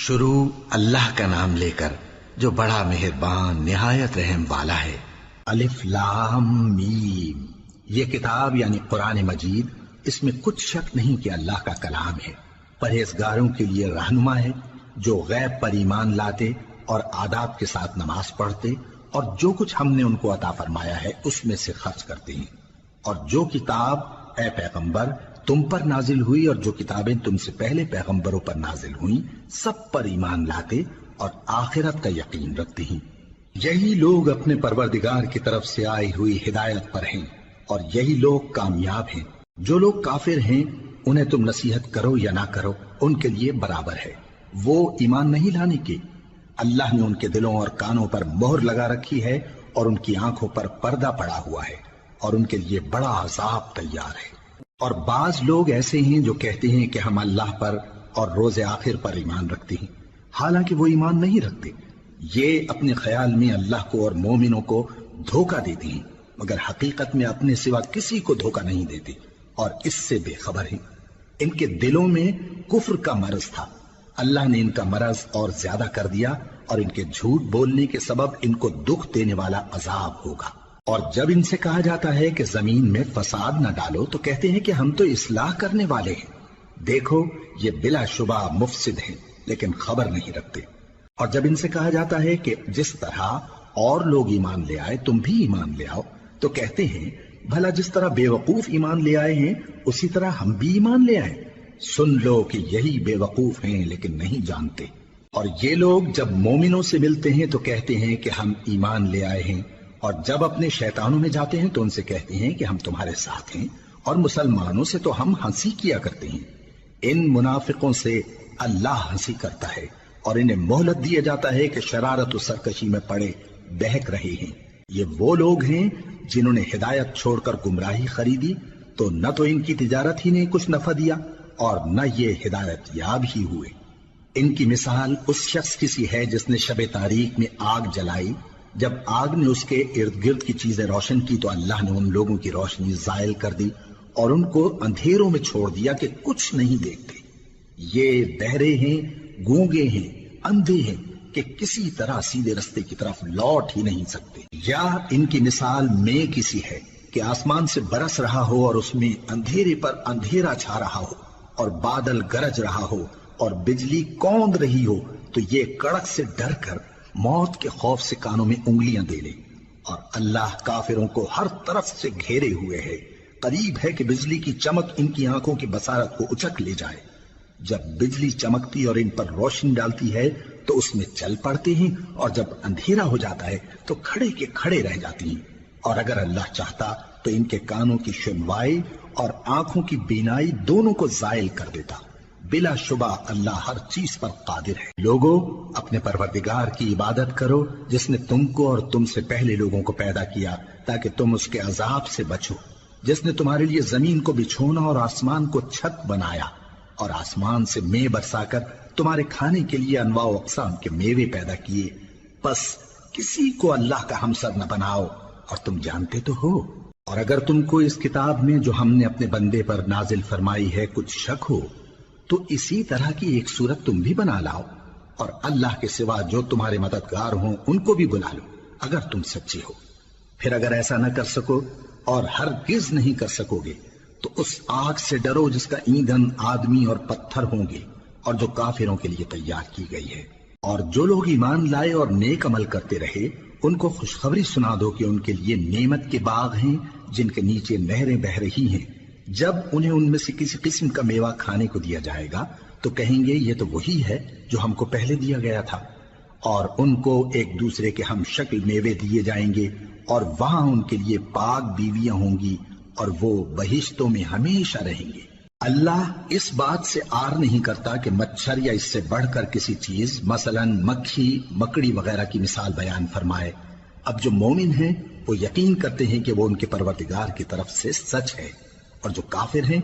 شروع اللہ کا نام لے کر جو بڑا مہربان نہایت رحم والا ہے۔ الف لام میم، یہ کتاب یعنی قرآن مجید، اس میں کچھ شک نہیں کہ اللہ کا کلام ہے، پرہیزگاروں کے لیے رہنما ہے جو غیب پر ایمان لاتے اور آداب کے ساتھ نماز پڑھتے اور جو کچھ ہم نے ان کو عطا فرمایا ہے اس میں سے خرچ کرتے ہیں، اور جو کتاب اے پیغمبر تم پر نازل ہوئی اور جو کتابیں تم سے پہلے پیغمبروں پر نازل ہوئیں سب پر ایمان لاتے اور آخرت کا یقین رکھتے ہیں۔ یہی لوگ اپنے پروردگار کی طرف سے آئی ہوئی ہدایت پر ہیں اور یہی لوگ کامیاب ہیں۔ جو لوگ کافر ہیں انہیں تم نصیحت کرو یا نہ کرو ان کے لیے برابر ہے، وہ ایمان نہیں لانے کے۔ اللہ نے ان کے دلوں اور کانوں پر مہر لگا رکھی ہے اور ان کی آنکھوں پر پردہ پڑا ہوا ہے اور ان کے لیے بڑا عذاب تیار ہے۔ اور بعض لوگ ایسے ہیں جو کہتے ہیں کہ ہم اللہ پر اور روز آخر پر ایمان رکھتے ہیں، حالانکہ وہ ایمان نہیں رکھتے۔ یہ اپنے خیال میں اللہ کو اور مومنوں کو دھوکہ دیتے ہیں، مگر حقیقت میں اپنے سوا کسی کو دھوکہ نہیں دیتے اور اس سے بے خبر ہیں۔ ان کے دلوں میں کفر کا مرض تھا، اللہ نے ان کا مرض اور زیادہ کر دیا اور ان کے جھوٹ بولنے کے سبب ان کو دکھ دینے والا عذاب ہوگا۔ اور جب ان سے کہا جاتا ہے کہ زمین میں فساد نہ ڈالو تو کہتے ہیں کہ ہم تو اصلاح کرنے والے ہیں۔ دیکھو یہ بلا شبہ مفسد ہیں لیکن خبر نہیں رکھتے۔ اور جب ان سے کہا جاتا ہے کہ جس طرح اور لوگ ایمان لے آئے تم بھی ایمان لے آؤ تو کہتے ہیں بھلا جس طرح بے وقوف ایمان لے آئے ہیں اسی طرح ہم بھی ایمان لے آئیں۔ سن لو کہ یہی بے وقوف ہیں لیکن نہیں جانتے۔ اور یہ لوگ جب مومنوں سے ملتے ہیں تو کہتے ہیں کہ ہم ایمان لے آئے ہیں، اور جب اپنے شیطانوں میں جاتے ہیں تو ان سے کہتے ہیں کہ ہم تمہارے ساتھ ہیں، اور مسلمانوں سے تو ہم ہنسی کیا کرتے ہیں۔ ان منافقوں سے اللہ ہنسی کرتا ہے اور انہیں مہلت دیا جاتا ہے کہ شرارت و سرکشی میں پڑے بہک رہے ہیں۔ یہ وہ لوگ ہیں جنہوں نے ہدایت چھوڑ کر گمراہی خریدی تو نہ تو ان کی تجارت ہی نے کچھ نفع دیا اور نہ یہ ہدایت یاب ہی ہوئے۔ ان کی مثال اس شخص کی سی ہے جس نے شب تاریک میں آگ جلائی، جب آگ نے اس کے ارد گرد کی چیزیں روشن کی تو اللہ نے ان لوگوں کی روشنی زائل کر دی اور ان کو اندھیروں میں چھوڑ دیا کہ کچھ نہیں دیکھتے۔ یہ بہرے ہیں، گونگے ہیں، اندھے ہیں کہ کسی طرح سیدھے رستے کی طرف لوٹ ہی نہیں سکتے۔ یا ان کی مثال میں کسی ہے کہ آسمان سے برس رہا ہو اور اس میں اندھیرے پر اندھیرا چھا رہا ہو اور بادل گرج رہا ہو اور بجلی کوند رہی ہو تو یہ کڑک سے ڈر کر موت کے خوف سے کانوں میں انگلیاں دے لے۔ اور اللہ کافروں کو ہر طرف سے گھیرے ہوئے ہے، قریب ہے کہ بجلی کی چمک ان کی آنکھوں کی بصارت کو اچک لے جائے۔ جب بجلی چمکتی اور ان پر روشنی ڈالتی ہے تو اس میں چل پڑتے ہیں، اور جب اندھیرا ہو جاتا ہے تو کھڑے کے کھڑے رہ جاتی ہیں۔ اور اگر اللہ چاہتا تو ان کے کانوں کی سنوائی اور آنکھوں کی بینائی دونوں کو زائل کر دیتا۔ بلا شبہ اللہ ہر چیز پر قادر ہے۔ لوگوں اپنے پروردگار کی عبادت کرو جس نے تم کو اور تم سے پہلے لوگوں کو پیدا کیا تاکہ تم اس کے عذاب سے بچو، جس نے تمہارے لیے زمین کو بچھونا اور آسمان کو چھت بنایا اور آسمان سے مے برسا کر تمہارے کھانے کے لیے انواع و اقسام کے میوے پیدا کیے۔ بس کسی کو اللہ کا ہمسر نہ بناؤ اور تم جانتے تو ہو۔ اور اگر تم کو اس کتاب میں جو ہم نے اپنے بندے پر نازل فرمائی ہے کچھ شک ہو تو اسی طرح کی ایک صورت تم بھی بنا لاؤ اور اللہ کے سوا جو تمہارے مددگار ہوں ان کو بھی بلا لو اگر تم سچے ہو۔ پھر اگر ایسا نہ کر سکو اور ہرگز نہیں کر سکو گے تو اس آگ سے ڈرو جس کا ایندھن آدمی اور پتھر ہوں گے اور جو کافروں کے لیے تیار کی گئی ہے۔ اور جو لوگ ایمان لائے اور نیک عمل کرتے رہے ان کو خوشخبری سنا دو کہ ان کے لیے نعمت کے باغ ہیں جن کے نیچے نہریں بہہ رہی ہیں۔ جب انہیں ان میں سے کسی قسم کا میوہ کھانے کو دیا جائے گا تو کہیں گے یہ تو وہی ہے جو ہم کو پہلے دیا گیا تھا، اور ان کو ایک دوسرے کے ہم شکل میوے دیے جائیں گے اور وہاں ان کے لیے پاک بیویاں ہوں گی اور وہ بہشتوں میں ہمیشہ رہیں گے۔ اللہ اس بات سے آر نہیں کرتا کہ مچھر یا اس سے بڑھ کر کسی چیز مثلا مکھی مکڑی وغیرہ کی مثال بیان فرمائے۔ اب جو مومن ہیں وہ یقین کرتے ہیں کہ وہ ان کے پروردگار کی طرف سے سچ ہے، اور جو کافر ہیں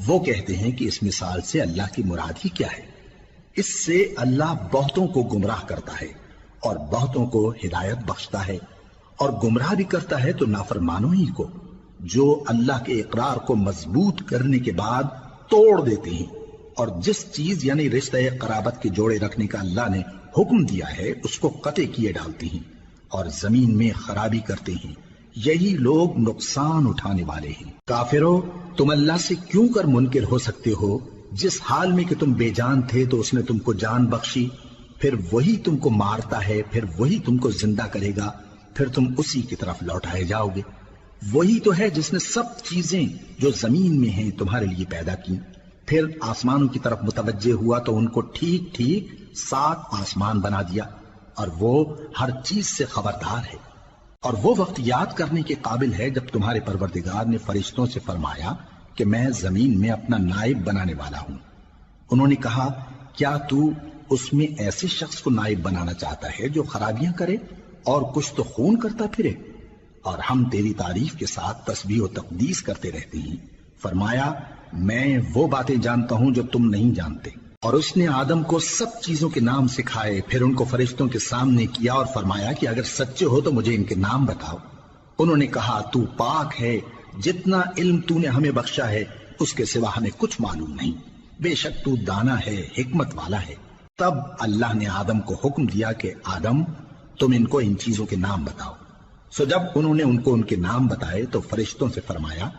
وہ کہتے ہیں کہ اس مثال سے اللہ کی مراد ہی کیا ہے۔ اس سے اللہ بہتوں کو گمراہ کرتا ہے اور بہتوں کو ہدایت بخشتا ہے، اور گمراہ بھی کرتا ہے تو نافرمانوں ہی کو، جو اللہ کے اقرار کو مضبوط کرنے کے بعد توڑ دیتے ہیں اور جس چیز یعنی رشتہ قرابت کے جوڑے رکھنے کا اللہ نے حکم دیا ہے اس کو قطع کیے ڈالتی ہیں اور زمین میں خرابی کرتے ہیں، یہی لوگ نقصان اٹھانے والے ہیں۔ کافرو، تم اللہ سے کیوں کر منکر ہو سکتے ہو؟ جس حال میں کہ تم بے جان تھے تو اس نے تم کو جان بخشی، پھر وہی تم کو مارتا ہے، پھر وہی تم کو زندہ کرے گا، پھر تم اسی کی طرف لوٹائے جاؤ گے۔ وہی تو ہے جس نے سب چیزیں جو زمین میں ہیں تمہارے لیے پیدا کی، پھر آسمانوں کی طرف متوجہ ہوا تو ان کو ٹھیک ٹھیک 7 آسمان بنا دیا، اور وہ ہر چیز سے خبردار ہے۔ اور وہ وقت یاد کرنے کے قابل ہے جب تمہارے پروردگار نے فرشتوں سے فرمایا کہ میں زمین میں اپنا نائب بنانے والا ہوں۔ انہوں نے کہا، کیا تو اس میں ایسے شخص کو نائب بنانا چاہتا ہے جو خرابیاں کرے اور کچھ تو خون کرتا پھرے؟ اور ہم تیری تعریف کے ساتھ تسبیح و تقدیس کرتے رہتے ہیں۔ فرمایا، میں وہ باتیں جانتا ہوں جو تم نہیں جانتے۔ اور اس نے آدم کو سب چیزوں کے نام سکھائے، پھر ان کو فرشتوں کے سامنے کیا اور فرمایا کہ اگر سچے ہو تو مجھے ان کے نام بتاؤ۔ انہوں نے کہا، تو پاک ہے، جتنا علم تو نے ہمیں بخشا ہے اس کے سوا ہمیں کچھ معلوم نہیں، بے شک تو دانا ہے، حکمت والا ہے۔ تب اللہ نے آدم کو حکم دیا کہ آدم، تم ان کو ان چیزوں کے نام بتاؤ۔ سو جب انہوں نے ان کو ان کے نام بتائے تو فرشتوں سے فرمایا،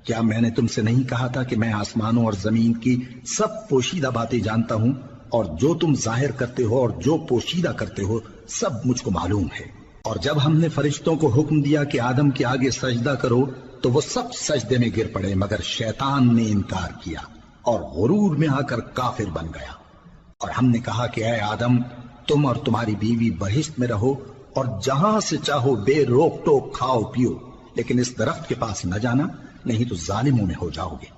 کیا میں نے تم سے نہیں کہا تھا کہ میں آسمانوں اور زمین کی سب پوشیدہ باتیں جانتا ہوں، اور جو تم ظاہر کرتے ہو اور جو پوشیدہ کرتے ہو سب مجھ کو معلوم ہے۔ اور جب ہم نے فرشتوں کو حکم دیا کہ آدم کے آگے سجدہ کرو تو وہ سب سجدے میں گر پڑے مگر شیطان نے انکار کیا اور غرور میں آ کر کافر بن گیا۔ اور ہم نے کہا کہ اے آدم، تم اور تمہاری بیوی بہشت میں رہو اور جہاں سے چاہو بے روک ٹوک کھاؤ پیو، لیکن اس درخت کے پاس نہ جانا، نہیں تو ظالموں میں ہو جاؤ گے۔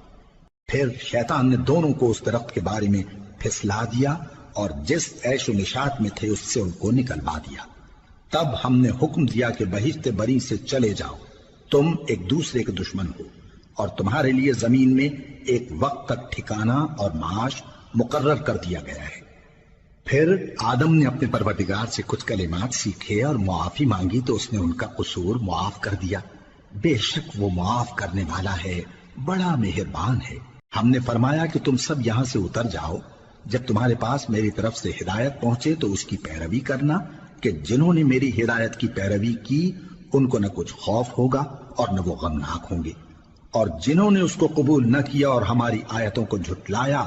پھر شیطان نے دونوں کو اس درخت کے بارے میں پھسلا دیا اور جس عیش و نشاط میں تھے اس سے ان کو نکلوا دیا۔ تب ہم نے حکم دیا کہ بہشت بری سے چلے جاؤ، تم ایک دوسرے کے دشمن ہو، اور تمہارے لیے زمین میں ایک وقت تک ٹھکانہ اور معاش مقرر کر دیا گیا ہے۔ پھر آدم نے اپنے پروردگار سے کچھ کلمات سیکھے اور معافی مانگی تو اس نے ان کا قصور معاف کر دیا۔ بے شک وہ معاف کرنے والا ہے، بڑا مہربان ہے۔ ہم نے فرمایا کہ تم سب یہاں سے اتر جاؤ، جب تمہارے پاس میری طرف سے ہدایت پہنچے تو اس کی پیروی کرنا، کہ جنہوں نے میری ہدایت کی پیروی کی ان کو نہ کچھ خوف ہوگا اور نہ وہ غمناک ہوں گے، اور جنہوں نے اس کو قبول نہ کیا اور ہماری آیتوں کو جھٹلایا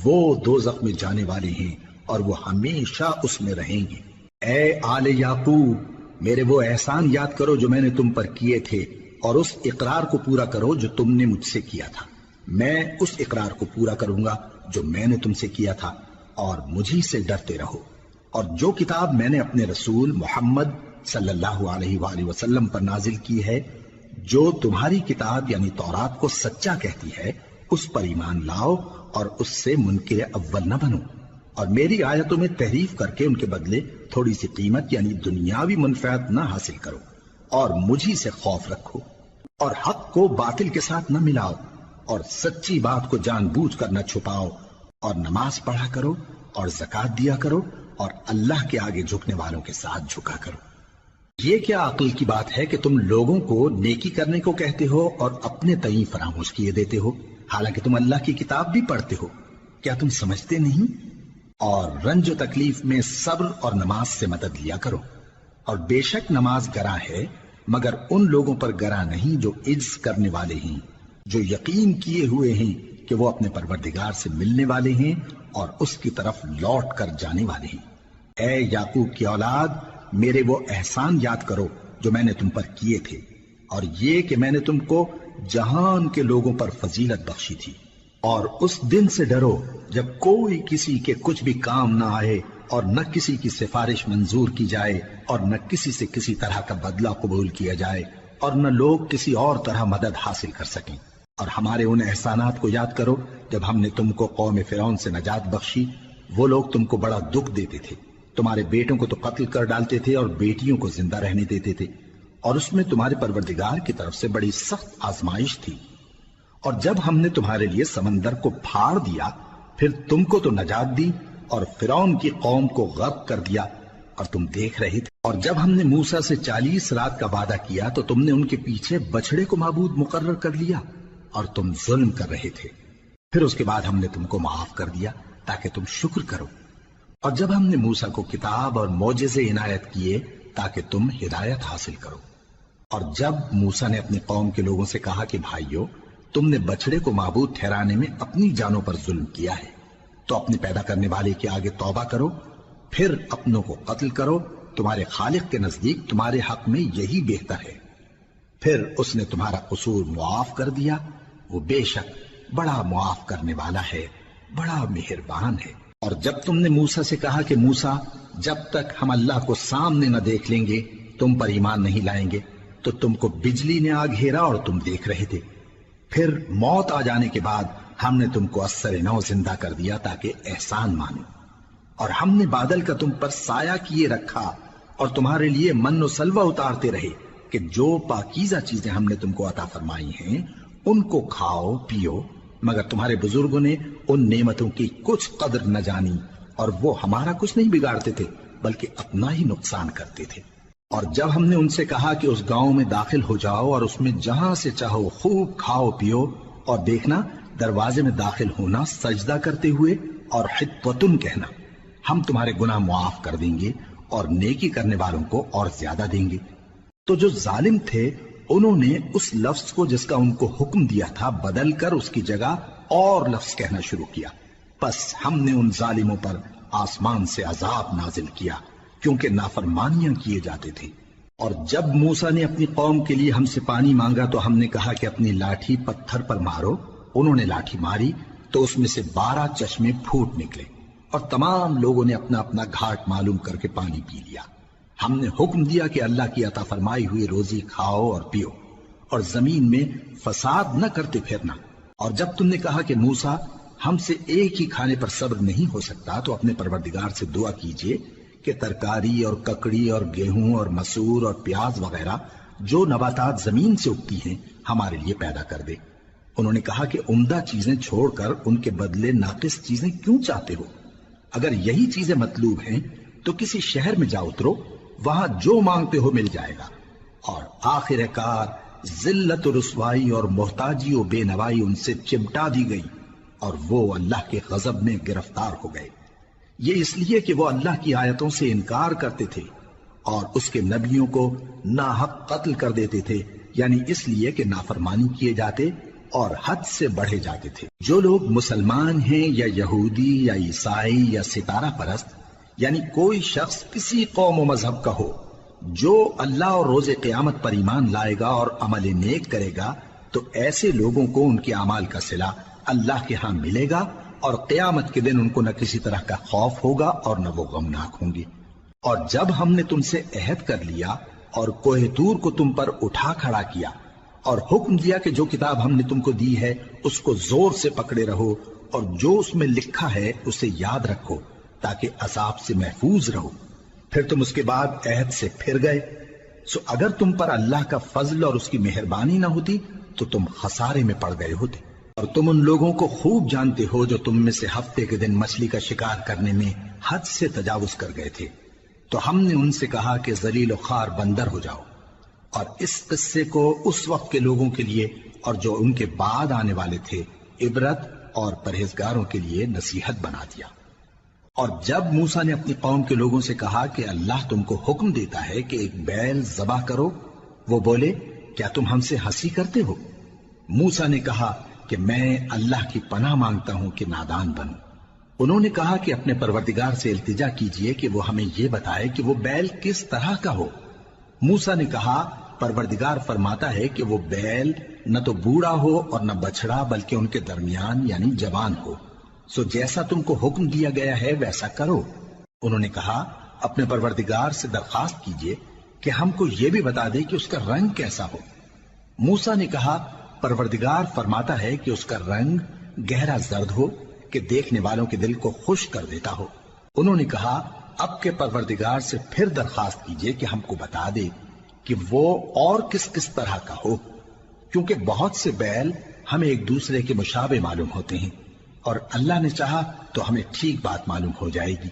وہ دوزخ میں جانے والے ہیں اور وہ ہمیشہ اس میں رہیں گے۔ اے آل یعقوب، میرے وہ احسان یاد کرو جو میں نے تم پر کیے تھے، اور اس اقرار کو پورا کرو جو تم نے مجھ سے کیا تھا۔ میں اس اقرار کو پورا کروں گا جو میں نے تم سے کیا تھا، اور مجھی سے ڈرتے رہو۔ اور جو کتاب میں نے اپنے رسول محمد صلی اللہ علیہ وآلہ وسلم پر نازل کی ہے، جو تمہاری کتاب یعنی تورات کو سچا کہتی ہے، اس پر ایمان لاؤ اور اس سے منکر اول نہ بنو، اور میری آیتوں میں تحریف کر کے ان کے بدلے تھوڑی سی قیمت یعنی دنیاوی منفعت نہ حاصل کرو، اور مجھی سے خوف رکھو، اور حق کو باطل کے ساتھ نہ ملاؤ، اور سچی بات کو جان بوجھ کر نہ چھپاؤ، اور نماز پڑھا کرو اور زکوٰۃ دیا کرو، اور اللہ کے آگے جھکنے والوں کے ساتھ جھکا کرو۔ یہ کیا عقل کی بات ہے کہ تم لوگوں کو نیکی کرنے کو کہتے ہو اور اپنے تئیں فراموش کیے دیتے ہو، حالانکہ تم اللہ کی کتاب بھی پڑھتے ہو؟ کیا تم سمجھتے نہیں؟ اور رنج و تکلیف میں صبر اور نماز سے مدد لیا کرو، اور بے شک نماز گراں ہے مگر ان لوگوں پر گراں نہیں جو عجز کرنے والے ہیں، جو یقین کیے ہوئے ہیں کہ وہ اپنے پروردگار سے ملنے والے ہیں اور اس کی طرف لوٹ کر جانے والے ہیں۔ اے یعقوب کی اولاد، میرے وہ احسان یاد کرو جو میں نے تم پر کیے تھے، اور یہ کہ میں نے تم کو جہان کے لوگوں پر فضیلت بخشی تھی۔ اور اس دن سے ڈرو جب کوئی کسی کے کچھ بھی کام نہ آئے، اور نہ کسی کی سفارش منظور کی جائے، اور نہ کسی سے کسی طرح کا بدلہ قبول کیا جائے، اور نہ لوگ کسی اور طرح مدد حاصل کر سکیں۔ اور ہمارے ان احسانات کو یاد کرو جب ہم نے تم کو قوم فرعون سے نجات بخشی۔ وہ لوگ تم کو بڑا دکھ دیتے تھے، تمہارے بیٹوں کو تو قتل کر ڈالتے تھے اور بیٹیوں کو زندہ رہنے دیتے تھے، اور اس میں تمہارے پروردگار کی طرف سے بڑی سخت آزمائش تھی۔ اور جب ہم نے تمہارے لیے سمندر کو پھاڑ دیا پھر تم کو تو نجات دی اور فرعون کی قوم کو غرق کر دیا، اور تم دیکھ رہے تھے۔ اور جب ہم نے موسیٰ سے 40 رات کا وعدہ کیا تو تم نے ان کے پیچھے بچڑے کو معبود مقرر کر لیا، اور تم ظلم کر رہے تھے۔ پھر اس کے بعد ہم نے تم کو معاف کر دیا تاکہ تم شکر کرو، اور جب ہم نے موسیٰ کو کتاب اور معجزے عنایت کیے تاکہ تم ہدایت حاصل کرو۔ اور جب موسیٰ نے اپنی قوم کے لوگوں سے کہا کہ بھائیو، تم نے بچڑے کو معبود ٹھہرانے میں اپنی جانوں پر ظلم کیا ہے، تو اپنے پیدا کرنے والے کے آگے توبہ کرو، پھر اپنوں کو قتل کرو، تمہارے خالق کے نزدیک تمہارے حق میں یہی بہتر ہے۔ پھر اس نے تمہارا قصور معاف کر دیا، وہ بے شک بڑا معاف کرنے والا ہے، بڑا مہربان ہے۔ اور جب تم نے موسیٰ سے کہا کہ موسیٰ، جب تک ہم اللہ کو سامنے نہ دیکھ لیں گے تم پر ایمان نہیں لائیں گے، تو تم کو بجلی نے آ گھیرا اور تم دیکھ رہے تھے۔ پھر موت آ جانے کے بعد ہم نے تم کو اثر نو زندہ کر دیا تاکہ احسان مانو، اور ہم نے بادل کا تم پر سایہ کیے رکھا اور تمہارے لیے من و سلوہ اتارتے رہے کہ جو پاکیزہ چیزیں ہم نے تم کو عطا فرمائی ہیں ان کو کھاؤ پیو، مگر تمہارے بزرگوں نے ان نعمتوں کی کچھ قدر نہ جانی، اور وہ ہمارا کچھ نہیں بگاڑتے تھے بلکہ اپنا ہی نقصان کرتے تھے۔ اور جب ہم نے ان سے کہا کہ اس گاؤں میں داخل ہو جاؤ اور اس میں جہاں سے چاہو خوب کھاؤ پیو، اور دیکھنا دروازے میں داخل ہونا سجدہ کرتے ہوئے اور حطوۃ کہنا، ہم تمہارے گناہ معاف کر دیں گے اور نیکی کرنے والوں کو اور زیادہ دیں گے۔ تو جو ظالم تھے انہوں نے اس لفظ کو جس کا ان کو حکم دیا تھا بدل کر اس کی جگہ اور لفظ کہنا شروع کیا، پس ہم نے ان ظالموں پر آسمان سے عذاب نازل کیا کیونکہ نافرمانیاں کیے جاتے تھے۔ اور جب موسیٰ نے اپنی قوم کے لیے ہم سے پانی مانگا تو ہم نے کہا کہ اپنی لاٹھی پتھر پر مارو، انہوں نے لاٹھی ماری تو اس میں سے 12 چشمے پھوٹ نکلے، اور تمام لوگوں نے اپنا اپنا گھاٹ معلوم کر کے پانی پی لیا۔ ہم نے حکم دیا کہ اللہ کی عطا فرمائی ہوئی روزی کھاؤ اور پیو، اور زمین میں فساد نہ کرتے پھرنا۔ اور جب تم نے کہا کہ موسیٰ، ہم سے ایک ہی کھانے پر صبر نہیں ہو سکتا، تو اپنے پروردگار سے دعا کیجئے کہ ترکاری اور ککڑی اور گیہوں اور مسور اور پیاز وغیرہ جو نباتات زمین سے اگتی ہیں ہمارے لیے پیدا کر دے۔ انہوں نے کہا کہ عمدہ چیزیں چھوڑ کر ان کے بدلے ناقص چیزیں کیوں چاہتے ہو؟ اگر یہی چیزیں مطلوب ہیں تو کسی شہر میں جا اترو، وہاں جو مانگتے ہو مل جائے گا۔ اور آخر کار ذلت و رسوائی اور محتاجی و بے نوائی ان سے چمٹا دی گئی، اور وہ اللہ کے غضب میں گرفتار ہو گئے۔ یہ اس لیے کہ وہ اللہ کی آیتوں سے انکار کرتے تھے اور اس کے نبیوں کو ناحق قتل کر دیتے تھے، یعنی اس لیے کہ نافرمانی کیے جاتے اور حد سے بڑھے جاتے تھے۔ جو لوگ مسلمان ہیں یا یہودی یا عیسائی یا ستارہ پرست، یعنی کوئی شخص کسی قوم و مذہب کا ہو، جو اللہ اور روز قیامت پر ایمان لائے گا اور عمل نیک کرے گا، تو ایسے لوگوں کو ان کے اعمال کا صلہ اللہ کے ہاں ملے گا، اور قیامت کے دن ان کو نہ کسی طرح کا خوف ہوگا اور نہ وہ غمناک ہوں گے۔ اور جب ہم نے تم سے عہد کر لیا اور کوہ طور کو تم پر اٹھا کھڑا کیا اور حکم دیا کہ جو کتاب ہم نے تم کو دی ہے اس کو زور سے پکڑے رہو، اور جو اس میں لکھا ہے اسے یاد رکھو تاکہ عذاب سے محفوظ رہو، پھر تم اس کے بعد عہد سے پھر گئے، سو اگر تم پر اللہ کا فضل اور اس کی مہربانی نہ ہوتی تو تم خسارے میں پڑ گئے ہوتے۔ اور تم ان لوگوں کو خوب جانتے ہو جو تم میں سے ہفتے کے دن مچھلی کا شکار کرنے میں حد سے تجاوز کر گئے تھے، تو ہم نے ان سے کہا کہ ذلیل و خوار بندر ہو جاؤ، اور اس قصے کو اس وقت کے لوگوں کے لیے اور جو ان کے بعد آنے والے تھے عبرت اور پرہیزگاروں کے لیے نصیحت بنا دیا۔ اور جب موسیٰ نے اپنی قوم کے لوگوں سے کہا کہ اللہ تم کو حکم دیتا ہے کہ ایک بیل ذبح کرو، وہ بولے کیا تم ہم سے ہنسی کرتے ہو؟ موسیٰ نے کہا کہ میں اللہ کی پناہ مانگتا ہوں کہ نادان بنوں۔ انہوں نے کہا کہ اپنے پروردگار سے التجا کیجئے کہ وہ ہمیں یہ بتائے کہ وہ بیل کس طرح کا ہو۔ موسیٰ نے کہا پروردگار فرماتا ہے کہ وہ بیل نہ تو بوڑھا ہو اور نہ بچڑا بلکہ ان کے درمیان یعنی جوان ہو، سو جیسا تم کو حکم دیا گیا ہے ویسا کرو۔ انہوں نے کہا اپنے پروردگار سے درخواست کیجئے کہ ہم کو یہ بھی بتا دے کہ اس کا رنگ کیسا ہو۔ موسیٰ نے کہا پروردگار فرماتا ہے کہ اس کا رنگ گہرا زرد ہو کہ دیکھنے والوں کے دل کو خوش کر دیتا ہو۔ انہوں نے کہا اب کے پروردگار سے پھر درخواست کیجئے کہ ہم کو بتا دے کہ وہ اور کس کس طرح کا ہو، کیونکہ بہت سے بیل ہمیں ایک دوسرے کے مشابہ معلوم ہوتے ہیں، اور اللہ نے چاہا تو ہمیں ٹھیک بات معلوم ہو جائے گی۔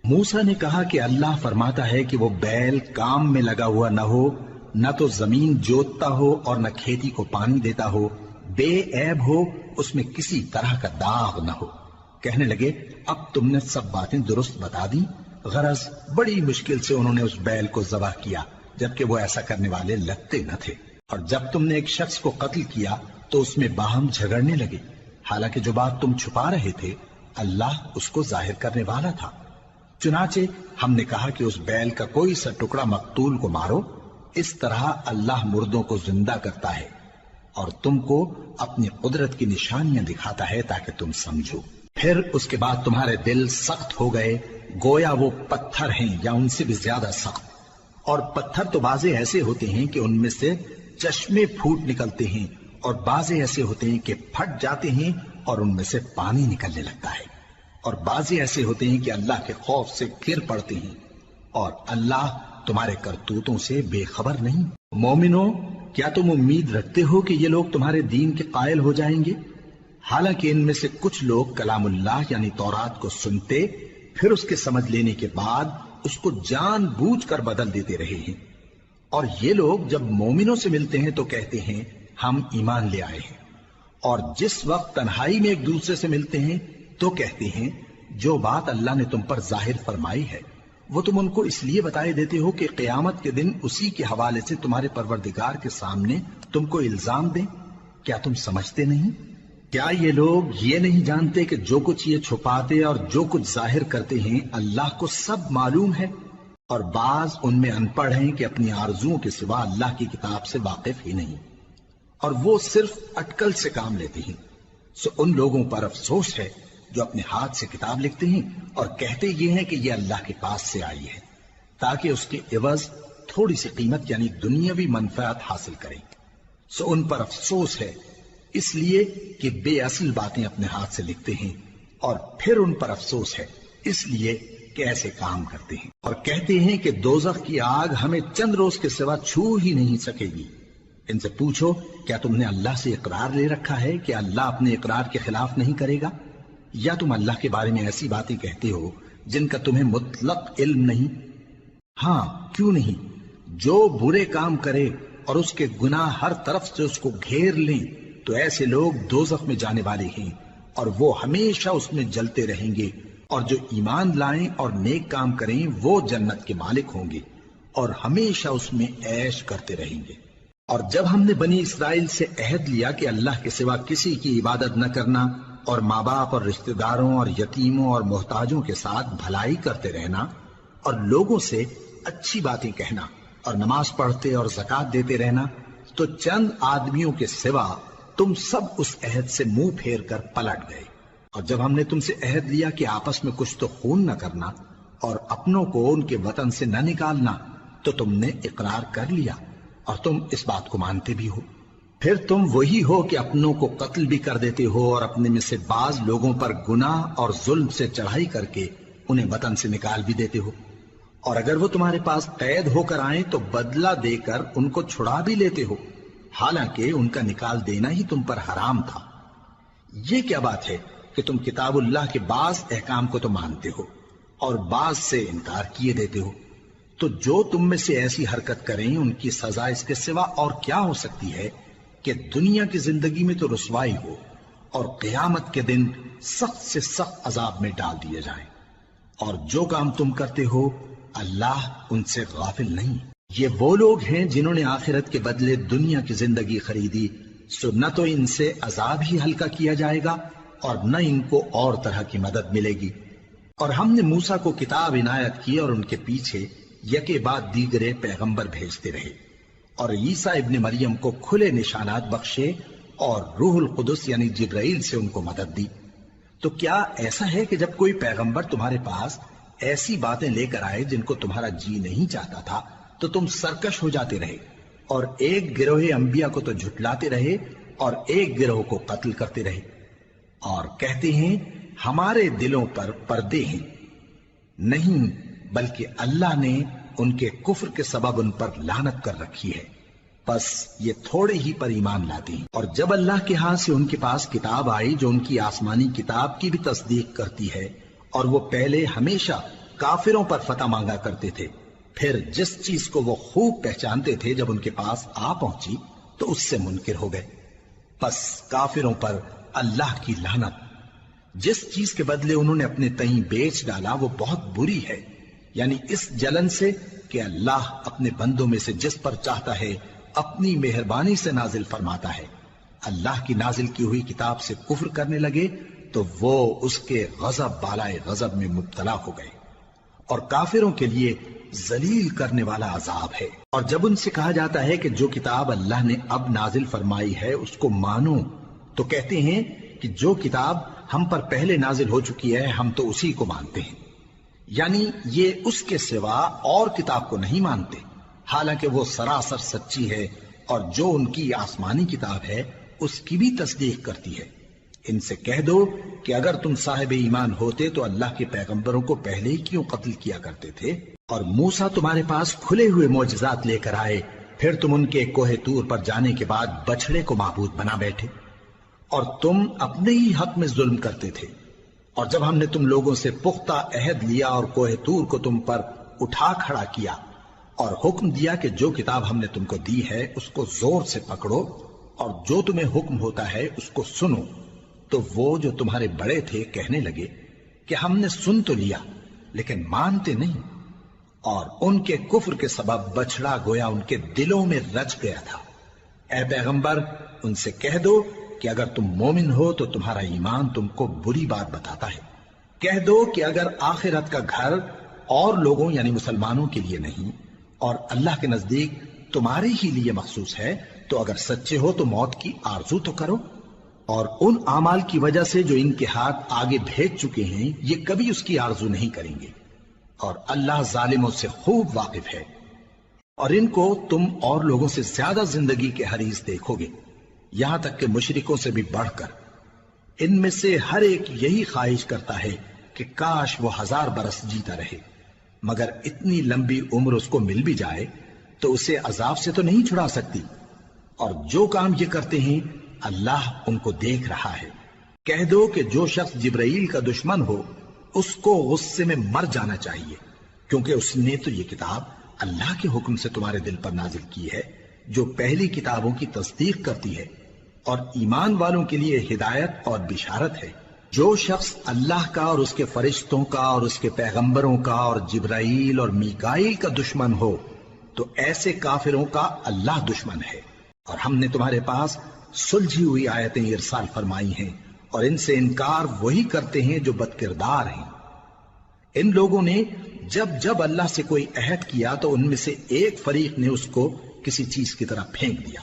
موسیٰ نے کہا کہ اللہ فرماتا ہے کہ وہ بیل کام میں لگا ہوا نہ ہو، نہ تو زمین جوتتا ہو اور نہ کھیتی کو پانی دیتا ہو، بے عیب ہو اس میں کسی طرح کا داغ نہ ہو۔ کہنے لگے اب تم نے سب باتیں درست بتا دی، غرض بڑی مشکل سے انہوں نے اس بیل کو ذبح کیا، جبکہ وہ ایسا کرنے والے لگتے نہ تھے۔ اور جب تم نے ایک شخص کو قتل کیا تو اس میں باہم جھگڑنے لگے، حالانکہ جو بات تم چھپا رہے تھے اللہ اس کو ظاہر کرنے والا تھا۔ چنانچہ ہم نے کہا کہ اس بیل کا کوئی سا ٹکڑا مقتول کو مارو، اس طرح اللہ مردوں کو زندہ کرتا ہے اور تم کو اپنی قدرت کی نشانیاں دکھاتا ہے تاکہ تم سمجھو۔ پھر اس کے بعد تمہارے دل سخت ہو گئے، گویا وہ پتھر ہیں یا ان سے بھی زیادہ سخت۔ اور پتھر تو بعضے ایسے ہوتے ہیں کہ ان میں سے چشمے پھوٹ نکلتے ہیں، اور بعضے ایسے ہوتے ہیں کہ پھٹ جاتے ہیں اور ان میں سے پانی نکلنے لگتا ہے، اور بعضے ایسے ہوتے ہیں کہ اللہ کے خوف سے گر پڑتے ہیں، اور اللہ تمہارے کرتوتوں سے بے خبر نہیں۔ مومنو، کیا تم امید رکھتے ہو کہ یہ لوگ تمہارے دین کے قائل ہو جائیں گے؟ حالانکہ ان میں سے کچھ لوگ کلام اللہ یعنی تورات کو سنتے، پھر اس کے سمجھ لینے کے بعد اس کو جان بوجھ کر بدل دیتے رہے ہیں، اور یہ لوگ جب مومنوں سے ملتے ہیں تو کہتے ہیں ہم ایمان لے آئے ہیں، اور جس وقت تنہائی میں ایک دوسرے سے ملتے ہیں تو کہتے ہیں جو بات اللہ نے تم پر ظاہر فرمائی ہے وہ تم ان کو اس لیے بتائے دیتے ہو کہ قیامت کے دن اسی کے حوالے سے تمہارے پروردگار کے سامنے تم کو الزام دیں۔ کیا تم سمجھتے نہیں؟ کیا یہ لوگ یہ نہیں جانتے کہ جو کچھ یہ چھپاتے اور جو کچھ ظاہر کرتے ہیں اللہ کو سب معلوم ہے؟ اور بعض ان میں ان پڑھ ہیں کہ اپنی آرزوؤں کے سوا اللہ کی کتاب سے واقف ہی نہیں، اور وہ صرف اٹکل سے کام لیتے ہیں۔ سو ان لوگوں پر افسوس ہے جو اپنے ہاتھ سے کتاب لکھتے ہیں اور کہتے یہ ہیں کہ یہ اللہ کے پاس سے آئی ہے، تاکہ اس کے عوض تھوڑی سی قیمت یعنی دنیاوی منفعت حاصل کریں۔ سو ان پر افسوس ہے اس لیے کہ بے اصل باتیں اپنے ہاتھ سے لکھتے ہیں، اور پھر ان پر افسوس ہے اس لیے کہ ایسے کام کرتے ہیں، اور کہتے ہیں کہ دوزخ کی آگ ہمیں چند روز کے سوا چھو ہی نہیں سکے گی۔ ان سے پوچھو کیا تم نے اللہ سے اقرار لے رکھا ہے کہ اللہ اپنے اقرار کے خلاف نہیں کرے گا، یا تم اللہ کے بارے میں ایسی باتیں کہتے ہو جن کا تمہیں مطلق علم نہیں؟ ہاں کیوں نہیں، جو برے کام کرے اور اس کے گناہ ہر طرف سے اس کو گھیر لیں تو ایسے لوگ دوزخ میں جانے والے ہیں، اور وہ ہمیشہ اس میں جلتے رہیں گے، اور جو ایمان لائیں اور نیک کام کریں وہ جنت کے مالک ہوں گے اور ہمیشہ اس میں عیش کرتے رہیں گے۔ اور جب ہم نے بنی اسرائیل سے عہد لیا کہ اللہ کے سوا کسی کی عبادت نہ کرنا، اور ماں باپ اور رشتہ داروں اور یتیموں اور محتاجوں کے ساتھ بھلائی کرتے رہنا، اور لوگوں سے اچھی باتیں کہنا، اور نماز پڑھتے اور زکوٰۃ دیتے رہنا، تو چند آدمیوں کے سوا تم سب اس عہد سے منہ پھیر کر پلٹ گئے۔ اور جب ہم نے تم سے عہد لیا کہ آپس میں کچھ تو خون نہ کرنا اور اپنوں کو ان کے وطن سے نہ نکالنا، تو تم نے اقرار کر لیا اور تم اس بات کو مانتے بھی ہو۔ پھر تم وہی ہو کہ اپنوں کو قتل بھی کر دیتے ہو، اور اپنے میں سے بعض لوگوں پر گناہ اور ظلم سے چڑھائی کر کے انہیں وطن سے نکال بھی دیتے ہو، اور اگر وہ تمہارے پاس قید ہو کر آئیں تو بدلہ دے کر ان کو چھڑا بھی لیتے ہو، حالانکہ ان کا نکال دینا ہی تم پر حرام تھا۔ یہ کیا بات ہے کہ تم کتاب اللہ کے بعض احکام کو تو مانتے ہو اور بعض سے انکار کیے دیتے ہو؟ تو جو تم میں سے ایسی حرکت کریں ان کی سزا اس کے سوا اور کیا ہو سکتی ہے کہ دنیا کی زندگی میں تو رسوائی ہو اور قیامت کے دن سخت سے سخت عذاب میں ڈال دیے جائیں۔ اور جو کام تم کرتے ہو اللہ ان سے غافل نہیں۔ یہ وہ لوگ ہیں جنہوں نے آخرت کے بدلے دنیا کی زندگی خریدی، سو نہ تو ان سے عذاب ہی ہلکا کیا جائے گا اور نہ ان کو اور طرح کی مدد ملے گی۔ اور ہم نے موسیٰ کو کتاب عنایت کی اور ان کے پیچھے یکے بعد دیگرے پیغمبر بھیجتے رہے، اور عیسیٰ ابن مریم کو کھلے نشانات بخشے اور روح القدس یعنی جبرائیل سے ان کو مدد دی۔ تو کیا ایسا ہے کہ جب کوئی پیغمبر تمہارے پاس ایسی باتیں لے کر آئے جن کو تمہارا جی نہیں چاہتا تھا تو تم سرکش ہو جاتے رہے، اور ایک گروہ انبیاء کو تو جھٹلاتے رہے اور ایک گروہ کو قتل کرتے رہے، اور کہتے ہیں ہمارے دلوں پر پردے ہیں؟ نہیں، بلکہ اللہ نے ان کے کفر کے سبب ان پر لعنت کر رکھی ہے، بس یہ تھوڑے ہی پر ایمان لاتے ہیں۔ اور جب اللہ کے ہاں سے ان کے پاس کتاب آئی جو ان کی آسمانی کتاب کی بھی تصدیق کرتی ہے، اور وہ پہلے ہمیشہ کافروں پر فتح مانگا کرتے تھے، پھر جس چیز کو وہ خوب پہچانتے تھے جب ان کے پاس آ پہنچی تو اس سے منکر ہو گئے، بس کافروں پر اللہ کی لعنت! جس چیز کے بدلے انہوں نے اپنے تئیں بیچ ڈالا وہ بہت بری ہے، یعنی اس جلن سے کہ اللہ اپنے بندوں میں سے جس پر چاہتا ہے اپنی مہربانی سے نازل فرماتا ہے۔ اللہ کی نازل کی ہوئی کتاب سے کفر کرنے لگے تو وہ اس کے غضب بالائے غضب میں مبتلا ہو گئے، اور کافروں کے لیے ذلیل کرنے والا عذاب ہے۔ اور جب ان سے کہا جاتا ہے کہ جو کتاب اللہ نے اب نازل فرمائی ہے اس کو مانو، تو کہتے ہیں کہ جو کتاب ہم پر پہلے نازل ہو چکی ہے ہم تو اسی کو مانتے ہیں، یعنی یہ اس کے سوا اور کتاب کو نہیں مانتے، حالانکہ وہ سراسر سچی ہے، اور جو ان کی آسمانی کتاب ہے اس کی بھی تصدیق کرتی ہے۔ ان سے کہہ دو کہ اگر تم صاحب ایمان ہوتے تو اللہ کے پیغمبروں کو پہلے ہی کیوں قتل کیا کرتے تھے؟ اور موسیٰ تمہارے پاس کھلے ہوئے معجزات لے کر آئے، پھر تم ان کے کوہ طور پر جانے کے بعد بچڑے کو معبود بنا بیٹھے، اور تم اپنے ہی حق میں ظلم کرتے تھے۔ اور جب ہم نے تم لوگوں سے پختہ عہد لیا اور کوہ طور کو تم پر اٹھا کھڑا کیا اور حکم دیا کہ جو کتاب ہم نے تم کو دی ہے اس کو زور سے پکڑو اور جو تمہیں حکم ہوتا ہے اس کو سنو، تو وہ جو تمہارے بڑے تھے کہنے لگے کہ ہم نے سن تو لیا لیکن مانتے نہیں، اور ان کے کفر کے سبب بچڑا گویا ان کے دلوں میں رچ گیا تھا۔ اے پیغمبر ان سے کہہ دو کہ اگر تم مومن ہو تو تمہارا ایمان تم کو بری بات بتاتا ہے۔ کہہ دو کہ اگر آخرت کا گھر اور لوگوں یعنی مسلمانوں کے لیے نہیں اور اللہ کے نزدیک تمہارے ہی لیے مخصوص ہے تو اگر سچے ہو تو موت کی آرزو تو کرو، اور ان اعمال کی وجہ سے جو ان کے ہاتھ آگے بھیج چکے ہیں یہ کبھی اس کی آرزو نہیں کریں گے، اور اللہ ظالموں سے خوب واقف ہے۔ اور ان کو تم اور لوگوں سے زیادہ زندگی کے حریص دیکھو گے، یہاں تک کہ مشرکوں سے بھی بڑھ کر۔ ان میں سے ہر ایک یہی خواہش کرتا ہے کہ کاش وہ 1000 برس جیتا رہے، مگر اتنی لمبی عمر اس کو مل بھی جائے تو اسے عذاب سے تو نہیں چھڑا سکتی، اور جو کام یہ کرتے ہیں اللہ ان کو دیکھ رہا ہے۔ کہہ دو کہ جو شخص جبرائیل کا دشمن ہو اس کو غصے میں مر جانا چاہیے، کیونکہ اس نے تو یہ کتاب اللہ کے حکم سے تمہارے دل پر نازل کی ہے جو پہلی کتابوں کی تصدیق کرتی ہے، اور ایمان والوں کے لیے ہدایت اور بشارت ہے۔ جو شخص اللہ کا اور اس کے فرشتوں کا اور اس کے پیغمبروں کا اور جبرائیل اور میکائیل کا دشمن ہو تو ایسے کافروں کا اللہ دشمن ہے۔ اور ہم نے تمہارے پاس سلجھی ہوئی آیتیں ارسال فرمائی ہیں، اور ان سے انکار وہی کرتے ہیں جو بد کردار ہیں۔ ان لوگوں نے جب جب اللہ سے کوئی عہد کیا تو ان میں سے ایک فریق نے اس کو کسی چیز کی طرح پھینک دیا۔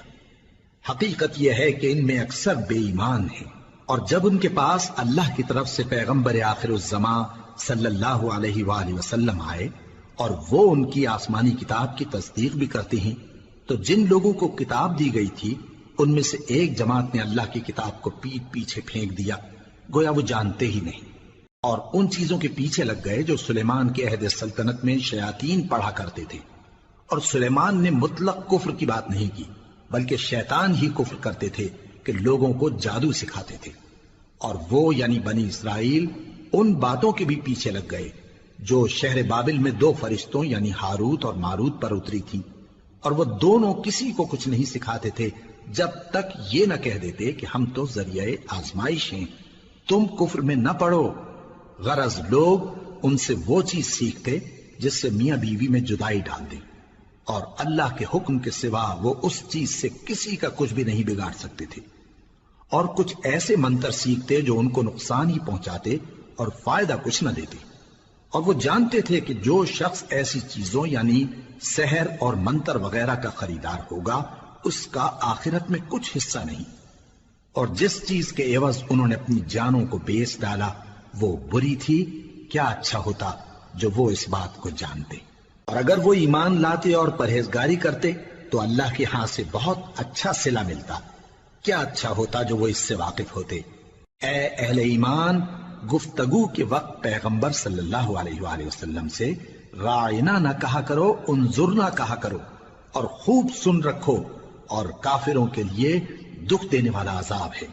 حقیقت یہ ہے کہ ان میں اکثر بے ایمان ہیں، اور جب ان کے پاس اللہ کی طرف سے پیغمبر آخر الزماں صلی اللہ علیہ وآلہ وسلم آئے اور وہ ان کی آسمانی کتاب کی تصدیق بھی کرتے ہیں، تو جن لوگوں کو کتاب دی گئی تھی ان میں سے ایک جماعت نے اللہ کی کتاب کو پیٹ پیچھے پھینک دیا، گویا وہ جانتے ہی نہیں، اور ان چیزوں کے پیچھے لگ گئے جو سلیمان کے عہد سلطنت میں شیاطین پڑھا کرتے تھے۔ اور سلیمان نے مطلق کفر کی بات نہیں کی، بلکہ شیطان ہی کفر کرتے تھے کہ لوگوں کو جادو سکھاتے تھے، اور وہ یعنی بنی اسرائیل ان باتوں کے بھی پیچھے لگ گئے جو شہر بابل میں 2 فرشتوں یعنی ہاروت اور ماروت پر اتری تھی، اور وہ دونوں کسی کو کچھ نہیں سکھاتے تھے جب تک یہ نہ کہہ دیتے کہ ہم تو ذریعہ آزمائش ہیں، تم کفر میں نہ پڑو۔ غرض لوگ ان سے وہ چیز سیکھتے جس سے میاں بیوی میں جدائی ڈال دیں، اور اللہ کے حکم کے سوا وہ اس چیز سے کسی کا کچھ بھی نہیں بگاڑ سکتے تھے، اور کچھ ایسے منتر سیکھتے جو ان کو نقصان ہی پہنچاتے اور فائدہ کچھ نہ دیتے، اور وہ جانتے تھے کہ جو شخص ایسی چیزوں یعنی سحر اور منتر وغیرہ کا خریدار ہوگا اس کا آخرت میں کچھ حصہ نہیں، اور جس چیز کے عوض انہوں نے اپنی جانوں کو بیچ ڈالا وہ بری تھی، کیا اچھا ہوتا جو وہ اس بات کو جانتے۔ اور اگر وہ ایمان لاتے اور پرہیزگاری کرتے تو اللہ کے ہاں سے بہت اچھا صلہ ملتا، کیا اچھا ہوتا جو وہ اس سے واقف ہوتے۔ اے اہل ایمان، گفتگو کے وقت پیغمبر صلی اللہ علیہ وآلہ وسلم سے رائنا نہ کہا کرو، انظرنا کہا کرو، اور خوب سن رکھو، اور کافروں کے لیے دکھ دینے والا عذاب ہے۔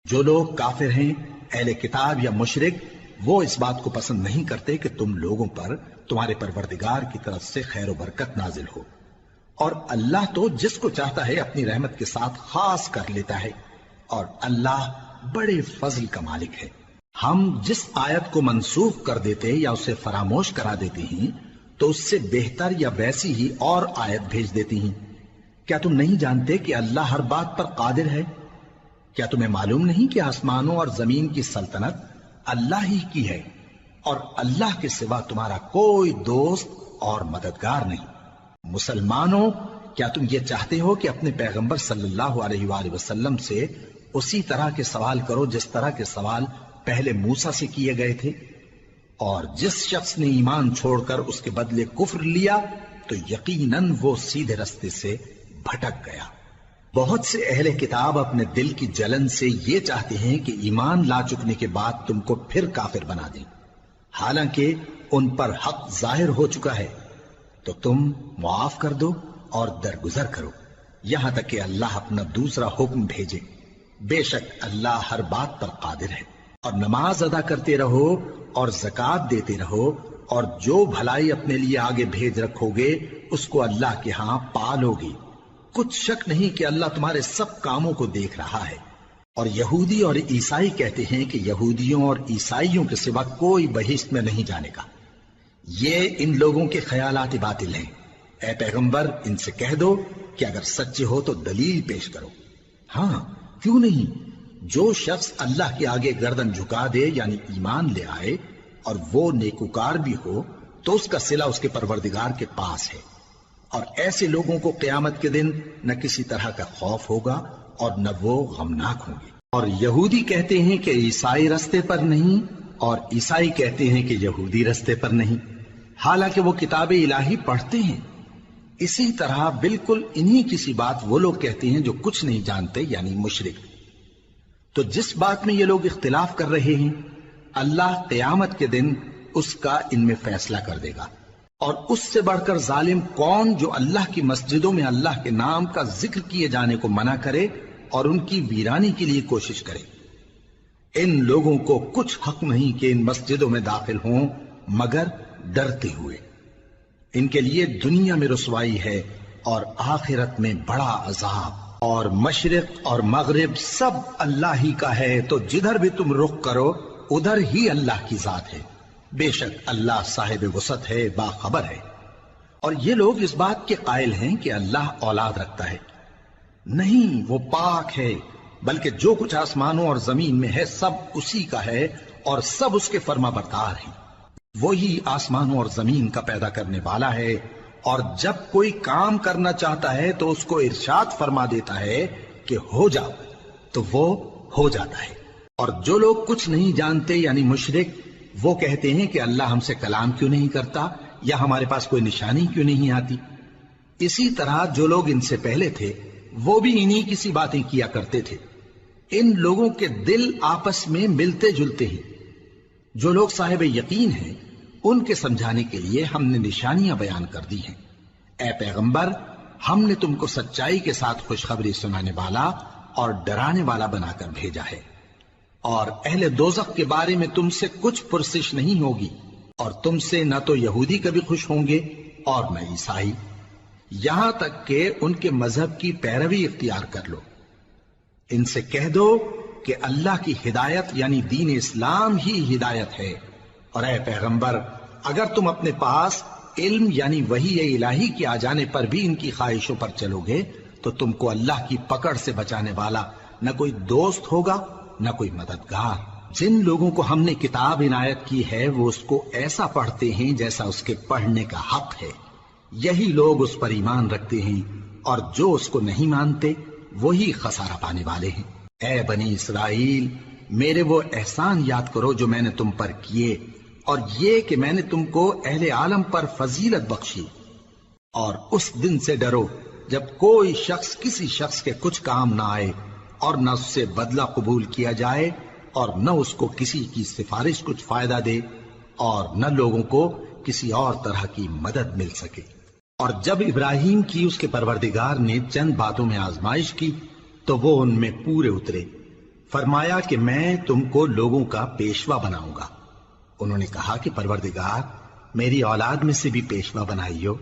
جو لوگ کافر ہیں، اہل کتاب یا مشرک، وہ اس بات کو پسند نہیں کرتے کہ تم لوگوں پر تمہارے پروردگار کی طرف سے خیر و برکت نازل ہو، اور اللہ تو جس کو چاہتا ہے اپنی رحمت کے ساتھ خاص کر لیتا ہے، اور اللہ بڑے فضل کا مالک ہے۔ ہم جس آیت کو منسوخ کر دیتے یا اسے فراموش کرا دیتے ہیں تو اس سے بہتر یا ویسی ہی اور آیت بھیج دیتی ہیں۔ کیا تم نہیں جانتے کہ اللہ ہر بات پر قادر ہے؟ کیا تمہیں معلوم نہیں کہ آسمانوں اور زمین کی سلطنت اللہ ہی کی ہے اور اللہ کے سوا تمہارا کوئی دوست اور مددگار نہیں؟ مسلمانوں، کیا تم یہ چاہتے ہو کہ اپنے پیغمبر صلی اللہ علیہ وآلہ وسلم سے اسی طرح کے سوال کرو جس طرح کے سوال پہلے موسیٰ سے کیے گئے تھے؟ اور جس شخص نے ایمان چھوڑ کر اس کے بدلے کفر لیا تو یقیناً وہ سیدھے رستے سے بھٹک گیا۔ بہت سے اہل کتاب اپنے دل کی جلن سے یہ چاہتے ہیں کہ ایمان لا چکنے کے بعد تم کو پھر کافر بنا دیں، حالانکہ ان پر حق ظاہر ہو چکا ہے۔ تو تم معاف کر دو اور درگزر کرو یہاں تک کہ اللہ اپنا دوسرا حکم بھیجے۔ بے شک اللہ ہر بات پر قادر ہے۔ اور نماز ادا کرتے رہو اور زکوٰۃ دیتے رہو، اور جو بھلائی اپنے لیے آگے بھیج رکھو گے اس کو اللہ کے ہاں پالو گے۔ کچھ شک نہیں کہ اللہ تمہارے سب کاموں کو دیکھ رہا ہے۔ اور یہودی اور عیسائی کہتے ہیں کہ یہودیوں اور عیسائیوں کے سوا کوئی بہشت میں نہیں جانے کا۔ یہ ان لوگوں کے خیالات باطل ہیں۔ اے پیغمبر، ان سے کہہ دو کہ اگر سچے ہو تو دلیل پیش کرو۔ ہاں، کیوں نہیں؟ جو شخص اللہ کے آگے گردن جھکا دے یعنی ایمان لے آئے اور وہ نیکوکار بھی ہو تو اس کا صلہ اس کے پروردگار کے پاس ہے۔ اور ایسے لوگوں کو قیامت کے دن نہ کسی طرح کا خوف ہوگا اور نہ وہ غمناک ہوں گے۔ اور یہودی کہتے ہیں کہ عیسائی رستے پر نہیں، اور عیسائی کہتے ہیں کہ یہودی رستے پر نہیں، حالانکہ وہ کتاب الہی پڑھتے ہیں۔ اسی طرح بالکل انہی کسی بات وہ لوگ کہتے ہیں جو کچھ نہیں جانتے یعنی مشرک۔ تو جس بات میں یہ لوگ اختلاف کر رہے ہیں اللہ قیامت کے دن اس کا ان میں فیصلہ کر دے گا۔ اور اس سے بڑھ کر ظالم کون جو اللہ کی مسجدوں میں اللہ کے نام کا ذکر کیے جانے کو منع کرے اور ان کی ویرانی کے لیے کوشش کرے۔ ان لوگوں کو کچھ حق نہیں کہ ان مسجدوں میں داخل ہوں مگر ڈرتے ہوئے۔ ان کے لیے دنیا میں رسوائی ہے اور آخرت میں بڑا عذاب۔ اور مشرق اور مغرب سب اللہ ہی کا ہے، تو جدھر بھی تم رخ کرو ادھر ہی اللہ کی ذات ہے۔ بے شک اللہ صاحب وسعت ہے، باخبر ہے۔ اور یہ لوگ اس بات کے قائل ہیں کہ اللہ اولاد رکھتا ہے۔ نہیں، وہ پاک ہے، بلکہ جو کچھ آسمانوں اور زمین میں ہے سب اسی کا ہے اور سب اس کے فرما بردار ہیں۔ وہی آسمانوں اور زمین کا پیدا کرنے والا ہے، اور جب کوئی کام کرنا چاہتا ہے تو اس کو ارشاد فرما دیتا ہے کہ ہو جاؤ، تو وہ ہو جاتا ہے۔ اور جو لوگ کچھ نہیں جانتے یعنی مشرک، وہ کہتے ہیں کہ اللہ ہم سے کلام کیوں نہیں کرتا یا ہمارے پاس کوئی نشانی کیوں نہیں آتی۔ اسی طرح جو لوگ ان سے پہلے تھے وہ بھی انہی کسی باتیں کیا کرتے تھے۔ ان لوگوں کے دل آپس میں ملتے جلتے ہیں۔ جو لوگ صاحب یقین ہیں ان کے سمجھانے کے لیے ہم نے نشانیاں بیان کر دی ہیں۔ اے پیغمبر، ہم نے تم کو سچائی کے ساتھ خوشخبری سنانے والا اور ڈرانے والا بنا کر بھیجا ہے۔ اور اہل دوزخ کے بارے میں تم سے کچھ پرسش نہیں ہوگی، اور تم سے نہ تو یہودی کبھی خوش ہوں گے اور نہ عیسائی، یہاں تک کہ ان کے مذہب کی پیروی اختیار کر لو۔ ان سے کہہ دو کہ اللہ کی ہدایت یعنی دین اسلام ہی ہدایت ہے۔ اور اے پیغمبر، اگر تم اپنے پاس علم یعنی وحی الہی کے آ جانے پر بھی ان کی خواہشوں پر چلو گے تو تم کو اللہ کی پکڑ سے بچانے والا نہ کوئی دوست ہوگا نہ کوئی مددگار۔ جن لوگوں کو ہم نے کتاب عنایت کی ہے وہ اس کو ایسا پڑھتے ہیں جیسا اس کے پڑھنے کا حق ہے، یہی لوگ اس پر ایمان رکھتے ہیں، اور جو اس کو نہیں مانتے وہی خسارہ پانے والے ہیں۔ اے بنی اسرائیل، میرے وہ احسان یاد کرو جو میں نے تم پر کیے، اور یہ کہ میں نے تم کو اہل عالم پر فضیلت بخشی۔ اور اس دن سے ڈرو جب کوئی شخص کسی شخص کے کچھ کام نہ آئے اور نہ اس سے بدلہ قبول کیا جائے، اور نہ اس کو کسی کی سفارش کچھ فائدہ دے، اور نہ لوگوں کو کسی اور طرح کی مدد مل سکے۔ اور جب ابراہیم کی اس کے پروردگار نے چند باتوں میں آزمائش کی تو وہ ان میں پورے اترے۔ فرمایا کہ میں تم کو لوگوں کا پیشوا بناؤں گا۔ انہوں نے کہا کہ پروردگار، میری اولاد میں سے بھی پیشوا بنائیو۔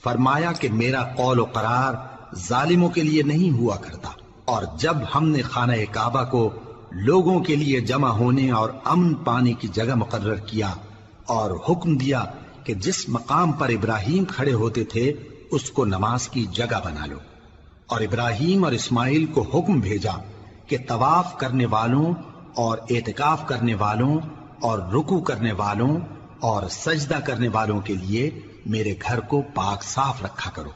فرمایا کہ میرا قول و قرار ظالموں کے لیے نہیں ہوا کرتا۔ اور جب ہم نے خانہ کعبہ کو لوگوں کے لیے جمع ہونے اور امن پانے کی جگہ مقرر کیا اور حکم دیا کہ جس مقام پر ابراہیم کھڑے ہوتے تھے اس کو نماز کی جگہ بنا لو، اور ابراہیم اور اسماعیل کو حکم بھیجا کہ طواف کرنے والوں اور اعتکاف کرنے والوں اور رکوع کرنے والوں اور سجدہ کرنے والوں کے لیے میرے گھر کو پاک صاف رکھا کرو۔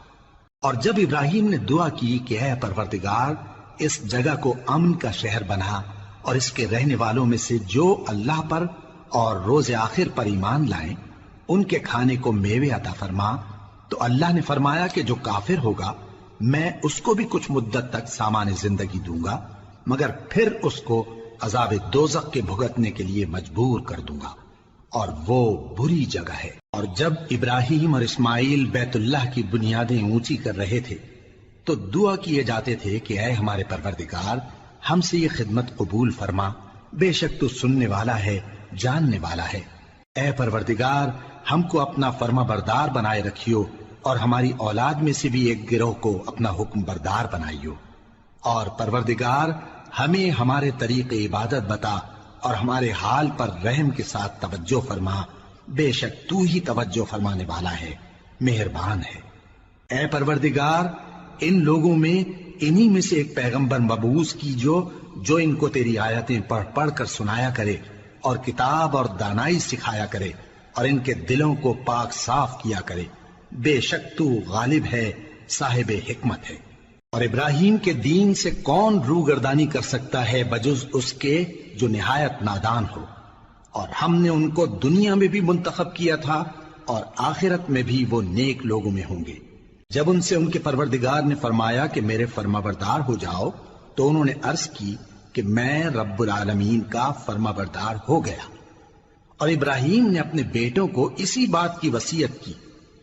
اور جب ابراہیم نے دعا کی کہ اے پروردگار اس جگہ کو امن کا شہر بنا اور اس کے رہنے والوں میں سے جو اللہ پر اور روز آخر پر ایمان لائیں ان کے کھانے کو میوے عطا فرما، تو اللہ نے فرمایا کہ جو کافر ہوگا میں اس کو بھی کچھ مدت تک سامان زندگی دوں گا، مگر پھر اس کو عذاب دوزخ کے بھگتنے کے لیے مجبور کر دوں گا، اور وہ بری جگہ ہے۔ اور جب ابراہیم اور اسماعیل بیت اللہ کی بنیادیں اونچی کر رہے تھے تو دعا کیے جاتے تھے کہ اے ہمارے پروردگار ہم سے یہ خدمت قبول فرما، بے شک تو سننے والا ہے، جاننے والا ہے۔ اے پروردگار ہم کو اپنا فرما بردار بنائے رکھیو، اور ہماری اولاد میں سے بھی ایک گروہ کو اپنا حکم بردار بنائیو، اور پروردگار ہمیں ہمارے طریق عبادت بتا اور ہمارے حال پر رحم کے ساتھ توجہ فرما، بے شک تو ہی توجہ فرمانے والا ہے، مہربان ہے۔ اے پروردگار ان لوگوں میں انہی میں سے ایک پیغمبر مبعوث کی جو ان کو تیری آیتیں پڑھ پڑھ کر سنایا کرے اور کتاب اور دانائی سکھایا کرے اور ان کے دلوں کو پاک صاف کیا کرے، بے شک تو غالب ہے، صاحب حکمت ہے۔ اور ابراہیم کے دین سے کون روگردانی کر سکتا ہے بجز اس کے جو نہایت نادان ہو، اور ہم نے ان کو دنیا میں بھی منتخب کیا تھا اور آخرت میں بھی وہ نیک لوگوں میں ہوں گے۔ جب ان سے ان کے پروردگار نے فرمایا کہ میرے فرما بردار ہو جاؤ تو انہوں نے عرض کی کہ میں رب العالمین کا فرما بردار ہو گیا۔ اور ابراہیم نے اپنے بیٹوں کو اسی بات کی وصیت کی،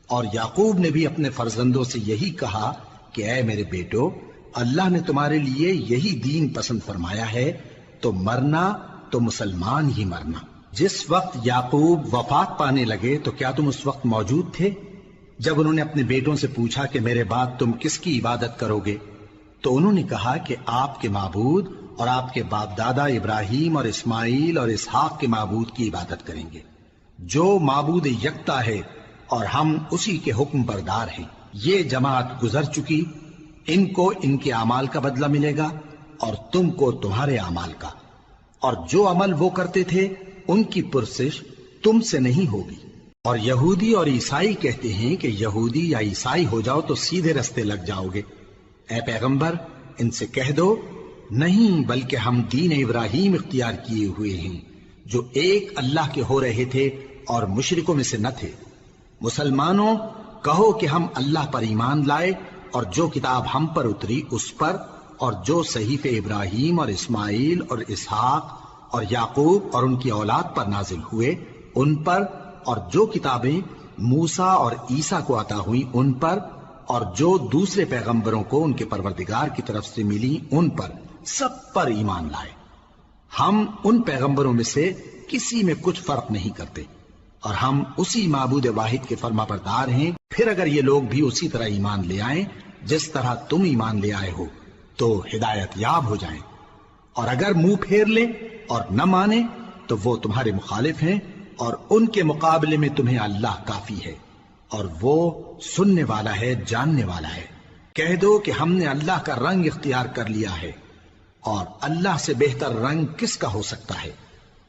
اور یعقوب نے بھی اپنے فرزندوں سے یہی کہا کہ اے میرے بیٹو، اللہ نے تمہارے لیے یہی دین پسند فرمایا ہے، تو مرنا تو مسلمان ہی مرنا۔ جس وقت یعقوب وفات پانے لگے تو کیا تم اس وقت موجود تھے جب انہوں نے اپنے بیٹوں سے پوچھا کہ میرے بعد تم کس کی عبادت کرو گے؟ تو انہوں نے کہا کہ آپ کے معبود اور آپ کے باپ دادا ابراہیم اور اسماعیل اور اسحاق کے معبود کی عبادت کریں گے، جو معبود یکتا ہے اور ہم اسی کے حکم بردار ہیں۔ یہ جماعت گزر چکی، ان کو ان کے اعمال کا بدلہ ملے گا اور تم کو تمہارے اعمال کا، اور جو عمل وہ کرتے تھے ان کی پرسش تم سے نہیں ہوگی۔ اور یہودی اور عیسائی کہتے ہیں کہ یہودی یا عیسائی ہو جاؤ تو سیدھے رستے لگ جاؤ گے۔ اے پیغمبر ان سے کہہ دو نہیں، بلکہ ہم دین ابراہیم اختیار کیے ہوئے ہیں جو ایک اللہ کے ہو رہے تھے اور مشرکوں میں سے نہ تھے۔ مسلمانوں کہو کہ ہم اللہ پر ایمان لائے اور جو کتاب ہم پر اتری اس پر، اور جو صحیفے ابراہیم اور اسماعیل اور اسحاق اور یعقوب اور ان کی اولاد پر نازل ہوئے ان پر، اور جو کتابیں موسیٰ اور عیسیٰ کو عطا ہوئیں ان پر، اور جو دوسرے پیغمبروں کو ان کے پروردگار کی طرف سے ملی ان پر، سب پر ایمان لائے۔ ہم ان پیغمبروں میں سے کسی میں کچھ فرق نہیں کرتے، اور ہم اسی معبود واحد کے فرما بردار ہیں۔ پھر اگر یہ لوگ بھی اسی طرح ایمان لے آئیں جس طرح تم ایمان لے آئے ہو تو ہدایت یاب ہو جائیں، اور اگر منہ پھیر لیں اور نہ مانیں تو وہ تمہارے مخالف ہیں، اور ان کے مقابلے میں تمہیں اللہ کافی ہے، اور وہ سننے والا ہے، جاننے والا ہے۔ کہہ دو کہ ہم نے اللہ کا رنگ اختیار کر لیا ہے، اور اللہ سے بہتر رنگ کس کا ہو سکتا ہے،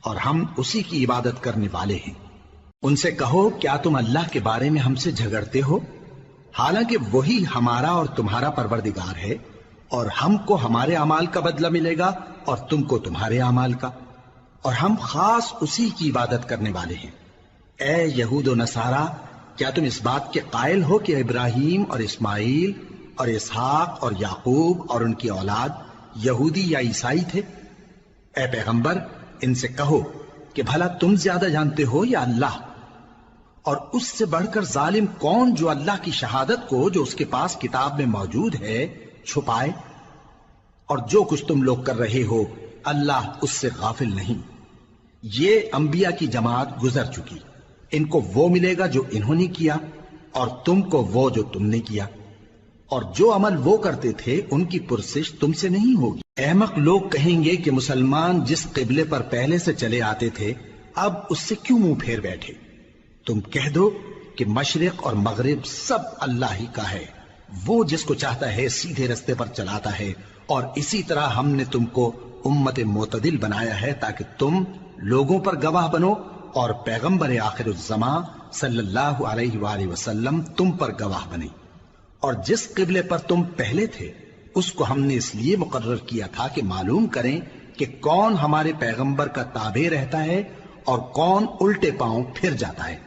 اور ہم اسی کی عبادت کرنے والے ہیں۔ ان سے کہو کیا تم اللہ کے بارے میں ہم سے جھگڑتے ہو، حالانکہ وہی ہمارا اور تمہارا پروردگار ہے، اور ہم کو ہمارے اعمال کا بدلہ ملے گا اور تم کو تمہارے اعمال کا، اور ہم خاص اسی کی عبادت کرنے والے ہیں۔ اے یہود و نصارا، کیا تم اس بات کے قائل ہو کہ ابراہیم اور اسماعیل اور اسحاق اور یعقوب اور ان کی اولاد یہودی یا عیسائی تھے؟ اے پیغمبر ان سے کہو کہ بھلا تم زیادہ جانتے ہو یا اللہ؟ اور اس سے بڑھ کر ظالم کون جو اللہ کی شہادت کو جو اس کے پاس کتاب میں موجود ہے چھپائے؟ اور جو کچھ تم لوگ کر رہے ہو اللہ اس سے غافل نہیں۔ یہ انبیاء کی جماعت گزر چکی، ان کو وہ ملے گا جو انہوں نے کیا، اور تم کو وہ جو تم نے کیا، اور جو عمل وہ کرتے تھے ان کی پرسش تم سے نہیں ہوگی۔ احمق لوگ کہیں گے کہ مسلمان جس قبلے پر پہلے سے چلے آتے تھے اب اس سے کیوں منہ پھیر بیٹھے؟ تم کہہ دو کہ مشرق اور مغرب سب اللہ ہی کا ہے، وہ جس کو چاہتا ہے سیدھے رستے پر چلاتا ہے، اور اسی طرح ہم نے تم کو امت معتدل بنایا ہے تاکہ تم لوگوں پر گواہ بنو اور پیغمبر آخر الزمان صلی اللہ علیہ وآلہ وسلم تم پر گواہ بنے۔ اور جس قبلے پر تم پہلے تھے اس کو ہم نے اس لیے مقرر کیا تھا کہ معلوم کریں کہ کون ہمارے پیغمبر کا تابع رہتا ہے اور کون الٹے پاؤں پھر جاتا ہے۔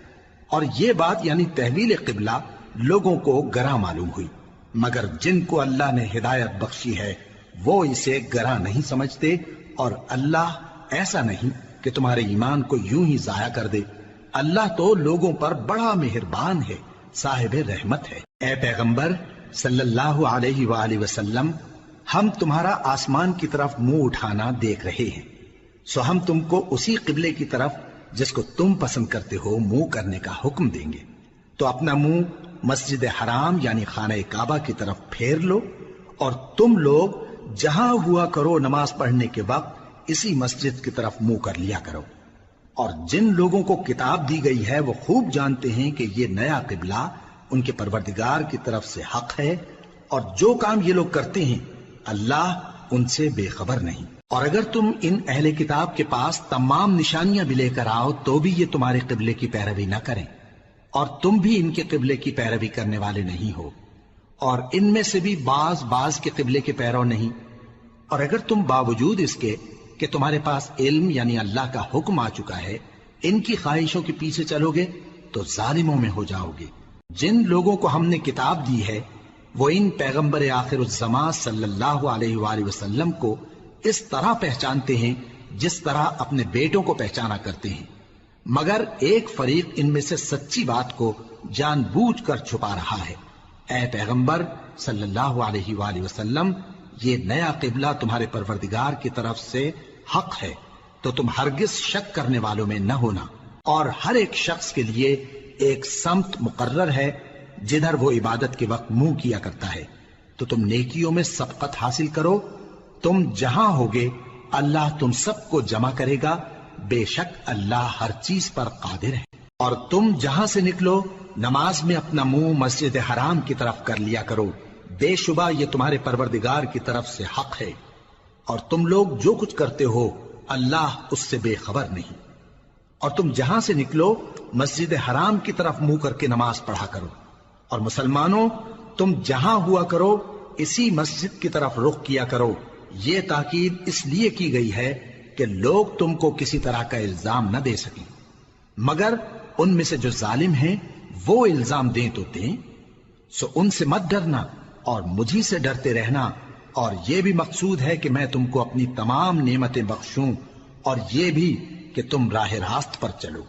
اور یہ بات یعنی تحویل قبلہ لوگوں کو گراں معلوم ہوئی، مگر جن کو اللہ نے ہدایت بخشی ہے وہ اسے گراں نہیں سمجھتے، اور اللہ ایسا نہیں کہ تمہارے ایمان کو یوں ہی ضائع کر دے۔ اللہ تو لوگوں پر بڑا مہربان ہے، صاحب رحمت ہے۔ اے پیغمبر صلی اللہ علیہ وآلہ وسلم، ہم تمہارا آسمان کی طرف منہ اٹھانا دیکھ رہے ہیں، سو ہم تم کو اسی قبلے کی طرف جس کو تم پسند کرتے ہو منہ کرنے کا حکم دیں گے۔ تو اپنا منہ مسجد حرام یعنی خانہ کعبہ کی طرف پھیر لو، اور تم لوگ جہاں ہوا کرو نماز پڑھنے کے وقت اسی مسجد کی طرف منہ کر لیا کرو۔ اور جن لوگوں کو کتاب دی گئی ہے وہ خوب جانتے ہیں کہ یہ نیا قبلہ ان کے پروردگار کی طرف سے حق ہے، اور جو کام یہ لوگ کرتے ہیں اللہ ان سے بے خبر نہیں۔ اور اگر تم ان اہل کتاب کے پاس تمام نشانیاں بھی لے کر آؤ تو بھی یہ تمہارے قبلے کی پیروی نہ کریں، اور تم بھی ان کے قبلے کی پیروی کرنے والے نہیں ہو، اور ان میں سے بھی بعض کے قبلے کے پیرو نہیں۔ اور اگر تم باوجود اس کے کہ تمہارے پاس علم یعنی اللہ کا حکم آ چکا ہے ان کی خواہشوں کے پیچھے چلو گے تو ظالموں میں ہو جاؤ گے۔ جن لوگوں کو ہم نے کتاب دی ہے وہ ان پیغمبر آخر الزمان صلی اللہ علیہ وآلہ وسلم کو اس طرح پہچانتے ہیں جس طرح اپنے بیٹوں کو پہچانا کرتے ہیں، مگر ایک فریق ان میں سے سچی بات کو جان بوجھ کر چھپا رہا ہے۔ اے پیغمبر صلی اللہ علیہ وآلہ وسلم، یہ نیا قبلہ تمہارے پروردگار کی طرف سے حق ہے، تو تم ہرگز شک کرنے والوں میں نہ ہونا، اور ہر ایک شخص کے لیے ایک سمت مقرر ہے جدھر وہ عبادت کے وقت منہ کیا کرتا ہے، تو تم نیکیوں میں سبقت حاصل کرو۔ تم جہاں ہوگے اللہ تم سب کو جمع کرے گا، بے شک اللہ ہر چیز پر قادر ہے۔ اور تم جہاں سے نکلو نماز میں اپنا منہ مسجد حرام کی طرف کر لیا کرو، بے شبہ یہ تمہارے پروردگار کی طرف سے حق ہے، اور تم لوگ جو کچھ کرتے ہو اللہ اس سے بے خبر نہیں۔ اور تم جہاں سے نکلو مسجد حرام کی طرف منہ کر کے نماز پڑھا کرو، اور مسلمانوں تم جہاں ہوا کرو اسی مسجد کی طرف رخ کیا کرو۔ یہ تاکید اس لیے کی گئی ہے کہ لوگ تم کو کسی طرح کا الزام نہ دے سکیں، مگر ان میں سے جو ظالم ہیں وہ الزام دیں تو دیں، سو ان سے مت ڈرنا اور مجھی سے ڈرتے رہنا۔ اور یہ بھی مقصود ہے کہ میں تم کو اپنی تمام نعمتیں بخشوں، اور یہ بھی کہ تم راہ راست پر چلو۔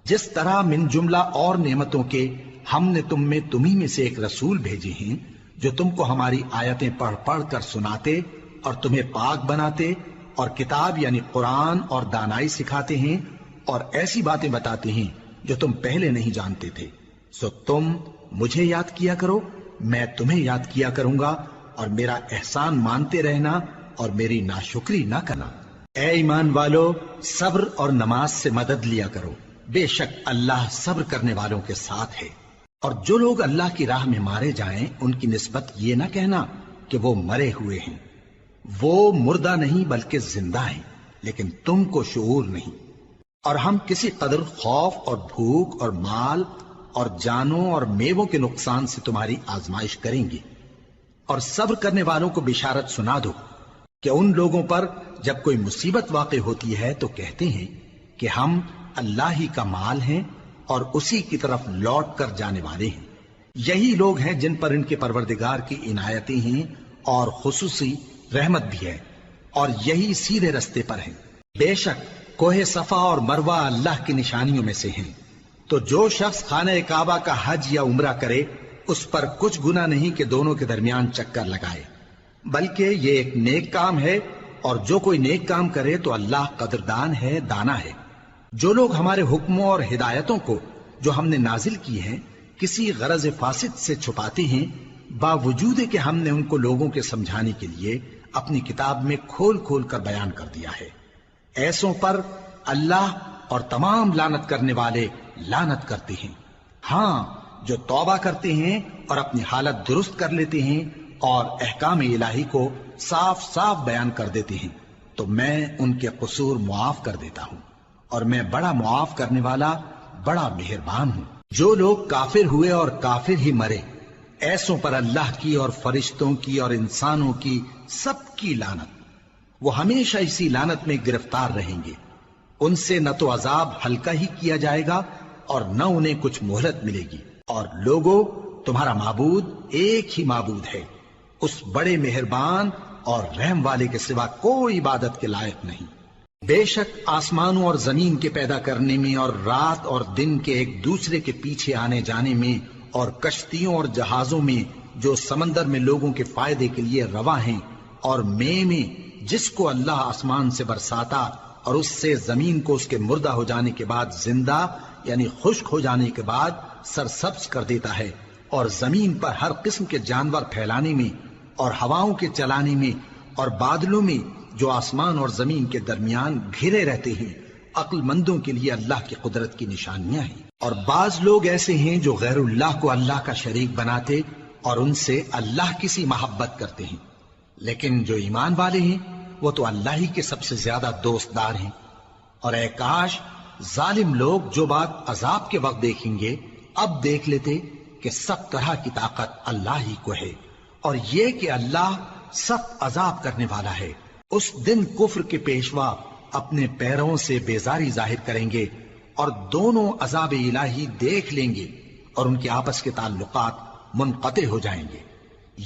جس طرح من جملہ اور نعمتوں کے ہم نے تمہیں میں سے ایک رسول بھیجے ہیں جو تم کو ہماری آیتیں پڑھ پڑھ کر سناتے اور تمہیں پاک بناتے، اور کتاب یعنی قرآن اور دانائی سکھاتے ہیں، اور ایسی باتیں بتاتے ہیں جو تم پہلے نہیں جانتے تھے۔ سو تم مجھے یاد کیا کرو، میں تمہیں یاد کیا کروں گا، اور میرا احسان مانتے رہنا اور میری ناشکری نہ کرنا۔ اے ایمان والو، صبر اور نماز سے مدد لیا کرو، بے شک اللہ صبر کرنے والوں کے ساتھ ہے۔ اور جو لوگ اللہ کی راہ میں مارے جائیں ان کی نسبت یہ نہ کہنا کہ وہ مرے ہوئے ہیں، وہ مردہ نہیں بلکہ زندہ ہیں، لیکن تم کو شعور نہیں۔ اور ہم کسی قدر خوف اور بھوک اور مال اور جانوں اور میووں کے نقصان سے تمہاری آزمائش کریں گے، اور صبر کرنے والوں کو بشارت سنا دو کہ ان لوگوں پر جب کوئی مصیبت واقع ہوتی ہے تو کہتے ہیں کہ ہم اللہ ہی کا مال ہیں اور اسی کی طرف لوٹ کر جانے والے ہیں۔ یہی لوگ ہیں جن پر ان کے پروردگار کی عنایتیں ہیں اور خصوصی رحمت بھی ہے، اور یہی سیدھے رستے پر ہیں۔ بے شک کوہ صفا اور مروہ اللہ کی نشانیوں میں سے ہیں، تو جو شخص خانہ کعبہ کا حج یا عمرہ کرے اس پر کچھ گناہ نہیں کہ دونوں کے درمیان چکر لگائے، بلکہ یہ ایک نیک کام ہے، اور جو کوئی نیک کام کرے تو اللہ قدردان ہے، دانا ہے۔ جو لوگ ہمارے حکموں اور ہدایتوں کو جو ہم نے نازل کی ہیں کسی غرض فاسد سے چھپاتے ہیں، باوجود کہ ہم نے ان کو لوگوں کے سمجھانے کے لیے اپنی کتاب میں کھول کھول کر بیان کر دیا ہے۔ ایسوں پر اللہ اور تمام لعنت کرنے والے لعنت کرتے ہیں۔ ہاں، جو توبہ کرتے ہیں اور اپنی حالت درست کر لیتے ہیں اور احکام الہی کو صاف صاف بیان کر دیتے ہیں تو میں ان کے قصور معاف کر دیتا ہوں، اور میں بڑا معاف کرنے والا، بڑا مہربان ہوں۔ جو لوگ کافر ہوئے اور کافر ہی مرے، ایسوں پر اللہ کی اور فرشتوں کی اور انسانوں کی سب کی لعنت، وہ ہمیشہ اسی لعنت میں گرفتار رہیں گے۔ ان سے نہ تو عذاب ہلکا ہی کیا جائے گا اور نہ انہیں کچھ مہلت ملے گی۔ اور لوگوں، تمہارا معبود ایک ہی معبود ہے، اس بڑے مہربان اور رحم والے کے سوا کوئی عبادت کے لائق نہیں۔ بے شک آسمانوں اور زمین کے پیدا کرنے میں اور رات اور دن کے ایک دوسرے کے پیچھے آنے جانے میں اور کشتیوں اور جہازوں میں جو سمندر میں لوگوں کے فائدے کے لیے رواں ہیں، اور میں جس کو اللہ آسمان سے برساتا اور اس سے زمین کو اس کے مردہ ہو جانے کے بعد زندہ یعنی خشک ہو جانے کے بعد سرسبز کر دیتا ہے، اور زمین پر ہر قسم کے جانور پھیلانے میں اور ہواؤں کے چلانے میں اور بادلوں میں جو آسمان اور زمین کے درمیان گھرے رہتے ہیں، عقل مندوں کے لیے اللہ کی قدرت کی نشانیاں ہیں۔ اور بعض لوگ ایسے ہیں جو غیر اللہ کو اللہ کا شریک بناتے اور ان سے اللہ کی سی محبت کرتے ہیں، لیکن جو ایمان والے ہیں وہ تو اللہ ہی کے سب سے زیادہ دوست دار ہیں۔ اور اے کاش ظالم لوگ جو بات عذاب کے وقت دیکھیں گے اب دیکھ لیتے کہ سب طرح کی طاقت اللہ ہی کو ہے، اور یہ کہ اللہ سخت عذاب کرنے والا ہے۔ اس دن کفر کے پیشوا اپنے پیروں سے بیزاری ظاہر کریں گے اور دونوں عذاب الہی دیکھ لیں گے اور ان کے آپس کے تعلقات منقطع ہو جائیں گے۔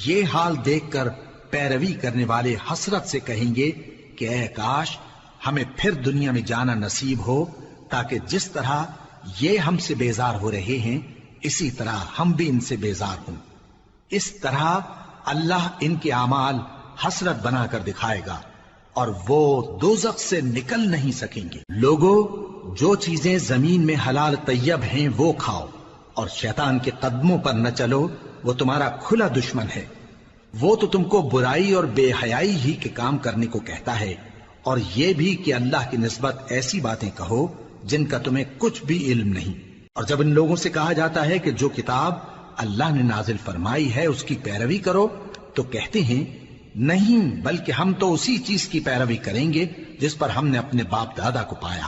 یہ حال دیکھ کر پیروی کرنے والے حسرت سے کہیں گے کہ اے کاش ہمیں پھر دنیا میں جانا نصیب ہو، تاکہ جس طرح یہ ہم سے بیزار ہو رہے ہیں اسی طرح ہم بھی ان سے بیزار ہوں۔ اس طرح اللہ ان کے اعمال حسرت بنا کر دکھائے گا اور وہ دوزخ سے نکل نہیں سکیں گے۔ لوگوں، جو چیزیں زمین میں حلال طیب ہیں وہ کھاؤ، اور شیطان کے قدموں پر نہ چلو، وہ تمہارا کھلا دشمن ہے۔ وہ تو تم کو برائی اور بے حیائی ہی کے کام کرنے کو کہتا ہے، اور یہ بھی کہ اللہ کی نسبت ایسی باتیں کہو جن کا تمہیں کچھ بھی علم نہیں۔ اور جب ان لوگوں سے کہا جاتا ہے کہ جو کتاب اللہ نے نازل فرمائی ہے اس کی پیروی کرو، تو کہتے ہیں نہیں، بلکہ ہم تو اسی چیز کی پیروی کریں گے جس پر ہم نے اپنے باپ دادا کو پایا۔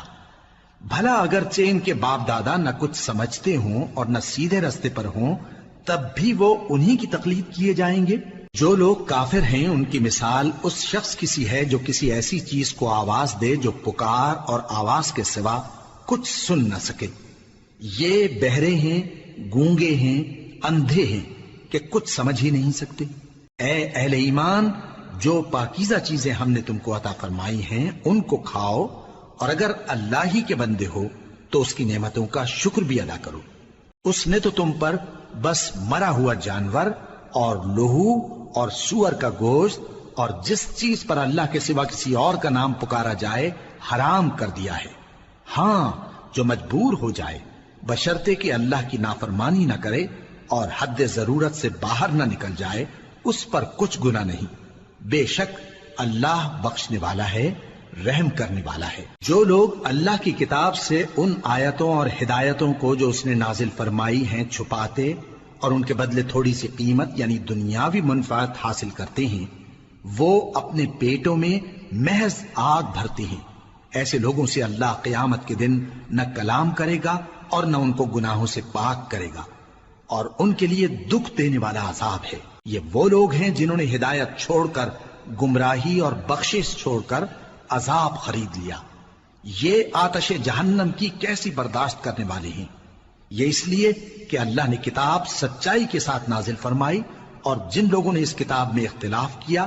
بھلا اگرچہ ان کے باپ دادا نہ کچھ سمجھتے ہوں اور نہ سیدھے رستے پر ہوں، تب بھی وہ انہی کی تقلید کیے جائیں گے۔ جو لوگ کافر ہیں ان کی مثال اس شخص کی سی ہے جو کسی ایسی چیز کو آواز دے جو پکار اور آواز کے سوا کچھ سن نہ سکے۔ یہ بہرے ہیں، گونگے ہیں، اندھے ہیں کہ کچھ سمجھ ہی نہیں سکتے۔ اے اہل ایمان، جو پاکیزہ چیزیں ہم نے تم کو عطا فرمائی ہیں ان کو کھاؤ، اور اگر اللہ ہی کے بندے ہو تو اس کی نعمتوں کا شکر بھی ادا کرو۔ اس نے تو تم پر بس مرا ہوا جانور اور لہو اور سور کا گوشت اور جس چیز پر اللہ کے سوا کسی اور کا نام پکارا جائے حرام کر دیا ہے۔ ہاں، جو مجبور ہو جائے بشرطے کہ اللہ کی نافرمانی نہ کرے اور حد ضرورت سے باہر نہ نکل جائے، اس پر کچھ گناہ نہیں۔ بے شک اللہ بخشنے والا ہے، رحم کرنے والا ہے۔ جو لوگ اللہ کی کتاب سے ان آیتوں اور ہدایتوں کو جو اس نے نازل فرمائی ہیں چھپاتے اور ان کے بدلے تھوڑی سی قیمت یعنی دنیاوی منفعت حاصل کرتے ہیں، وہ اپنے پیٹوں میں محض آگ بھرتے ہیں۔ ایسے لوگوں سے اللہ قیامت کے دن نہ کلام کرے گا اور نہ ان کو گناہوں سے پاک کرے گا، اور ان کے لیے دکھ دینے والا عذاب ہے۔ یہ وہ لوگ ہیں جنہوں نے ہدایت چھوڑ کر گمراہی اور بخشش چھوڑ کر عذاب خرید لیا۔ یہ آتش جہنم کی کیسی برداشت کرنے والے ہیں۔ یہ اس لیے کہ اللہ نے کتاب سچائی کے ساتھ نازل فرمائی، اور جن لوگوں نے اس کتاب میں اختلاف کیا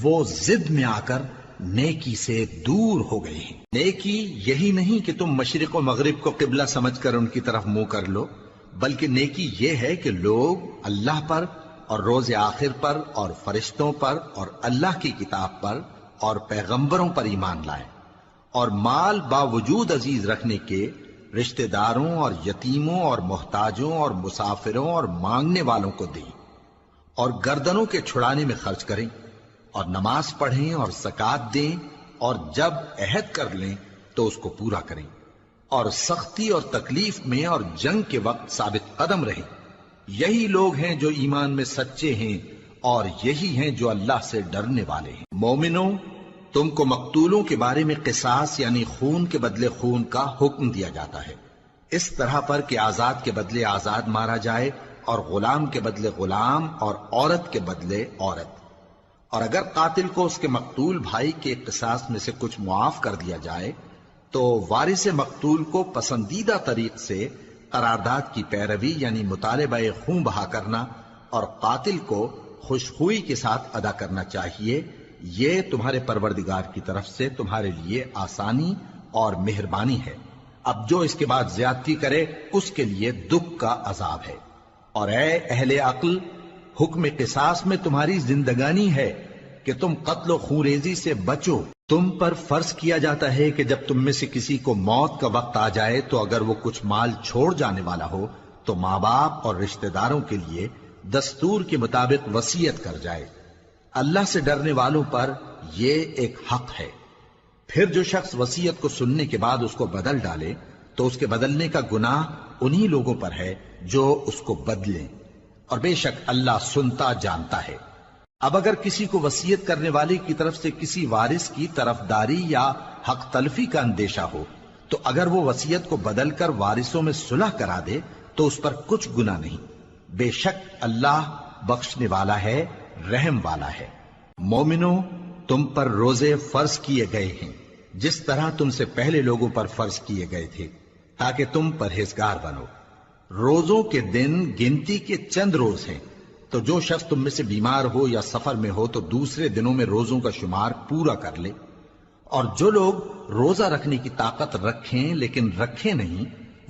وہ ضد میں آ کر نیکی سے دور ہو گئے ہیں۔ نیکی یہی نہیں کہ تم مشرق و مغرب کو قبلہ سمجھ کر ان کی طرف منہ کر لو، بلکہ نیکی یہ ہے کہ لوگ اللہ پر اور روز آخر پر اور فرشتوں پر اور اللہ کی کتاب پر اور پیغمبروں پر ایمان لائیں، اور مال باوجود عزیز رکھنے کے رشتہ داروں اور یتیموں اور محتاجوں اور مسافروں اور مانگنے والوں کو دیں، اور گردنوں کے چھڑانے میں خرچ کریں، اور نماز پڑھیں اور زکات دیں، اور جب عہد کر لیں تو اس کو پورا کریں، اور سختی اور تکلیف میں اور جنگ کے وقت ثابت قدم رہیں۔ یہی لوگ ہیں جو ایمان میں سچے ہیں، اور یہی ہیں جو اللہ سے ڈرنے والے ہیں۔ مومنوں، تم کو مقتولوں کے بارے میں قصاص یعنی خون کے بدلے خون کا حکم دیا جاتا ہے، اس طرح پر کہ آزاد کے بدلے آزاد مارا جائے، اور غلام کے بدلے غلام، اور عورت کے بدلے عورت۔ اور اگر قاتل کو اس کے مقتول بھائی کے قصاص میں سے کچھ معاف کر دیا جائے تو وارث مقتول کو پسندیدہ طریق سے قرارداد کی پیروی یعنی مطالبہ خون بہا کرنا اور قاتل کو خوشخوئی کے ساتھ ادا کرنا چاہیے۔ یہ تمہارے پروردگار کی طرف سے تمہارے لیے آسانی اور مہربانی ہے۔ اب جو اس کے بعد زیادتی کرے اس کے لیے دکھ کا عذاب ہے۔ اور اے اہل عقل، حکم قصاص میں تمہاری زندگانی ہے کہ تم قتل و خونریزی سے بچو۔ تم پر فرض کیا جاتا ہے کہ جب تم میں سے کسی کو موت کا وقت آ جائے تو اگر وہ کچھ مال چھوڑ جانے والا ہو تو ماں باپ اور رشتہ داروں کے لیے دستور کے مطابق وصیت کر جائے۔ اللہ سے ڈرنے والوں پر یہ ایک حق ہے۔ پھر جو شخص وصیت کو سننے کے بعد اس کو بدل ڈالے تو اس کے بدلنے کا گناہ انہی لوگوں پر ہے جو اس کو بدلیں، اور بے شک اللہ سنتا جانتا ہے۔ اب اگر کسی کو وصیت کرنے والے کی طرف سے کسی وارث کی طرفداری یا حق تلفی کا اندیشہ ہو تو اگر وہ وصیت کو بدل کر وارثوں میں صلح کرا دے تو اس پر کچھ گناہ نہیں، بے شک اللہ بخشنے والا ہے، رحم والا ہے۔ مومنوں، تم پر روزے فرض کیے گئے ہیں جس طرح تم سے پہلے لوگوں پر فرض کیے گئے تھے تاکہ تم پرہیزگار بنو۔ روزوں کے دن گنتی کے چند روز ہیں، تو جو شخص تم میں سے بیمار ہو یا سفر میں ہو تو دوسرے دنوں میں روزوں کا شمار پورا کر لے۔ اور جو لوگ روزہ رکھنے کی طاقت رکھیں لیکن رکھیں نہیں،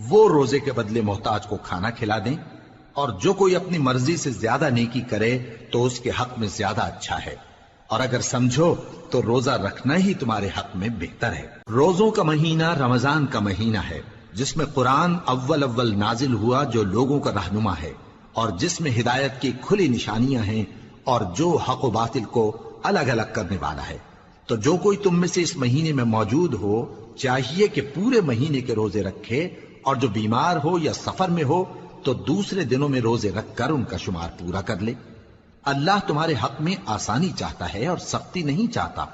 وہ روزے کے بدلے محتاج کو کھانا کھلا دیں۔ اور جو کوئی اپنی مرضی سے زیادہ نیکی کرے تو اس کے حق میں زیادہ اچھا ہے، اور اگر سمجھو تو روزہ رکھنا ہی تمہارے حق میں بہتر ہے۔ روزوں کا مہینہ رمضان کا مہینہ ہے جس میں قرآن اول نازل ہوا، جو لوگوں کا رہنما ہے اور جس میں ہدایت کی کھلی نشانیاں ہیں، اور جو حق و باطل کو الگ الگ کرنے والا ہے۔ تو جو کوئی تم میں سے اس مہینے میں موجود ہو چاہیے کہ پورے مہینے کے روزے رکھے، اور جو بیمار ہو یا سفر میں ہو تو دوسرے دنوں میں روزے رکھ کر ان کا شمار پورا کر لے۔ اللہ تمہارے حق میں آسانی چاہتا ہے اور سختی نہیں چاہتا،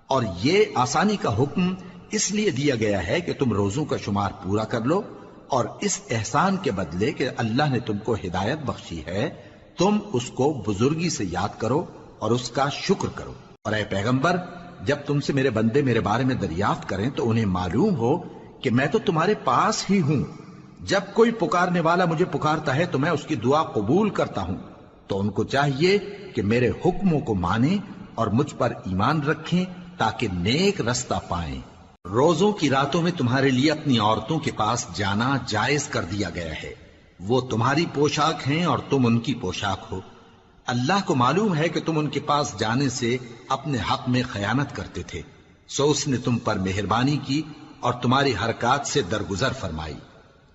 اور یہ آسانی کا حکم اس لیے دیا گیا ہے کہ تم روزوں کا شمار پورا کر لو، اور اس احسان کے بدلے کہ اللہ نے تم کو ہدایت بخشی ہے تم اس کو بزرگی سے یاد کرو اور اس کا شکر کرو۔ اور اے پیغمبر، جب تم سے میرے بندے میرے بارے میں دریافت کریں تو انہیں معلوم ہو کہ میں تو تمہارے پاس ہی ہوں۔ جب کوئی پکارنے والا مجھے پکارتا ہے تو میں اس کی دعا قبول کرتا ہوں، تو ان کو چاہیے کہ میرے حکموں کو مانیں اور مجھ پر ایمان رکھیں تاکہ نیک رستہ پائیں۔ روزوں کی راتوں میں تمہارے لیے اپنی عورتوں کے پاس جانا جائز کر دیا گیا ہے، وہ تمہاری پوشاک ہیں اور تم ان کی پوشاک ہو۔ اللہ کو معلوم ہے کہ تم ان کے پاس جانے سے اپنے حق میں خیانت کرتے تھے، سو اس نے تم پر مہربانی کی اور تمہاری حرکات سے درگزر فرمائی،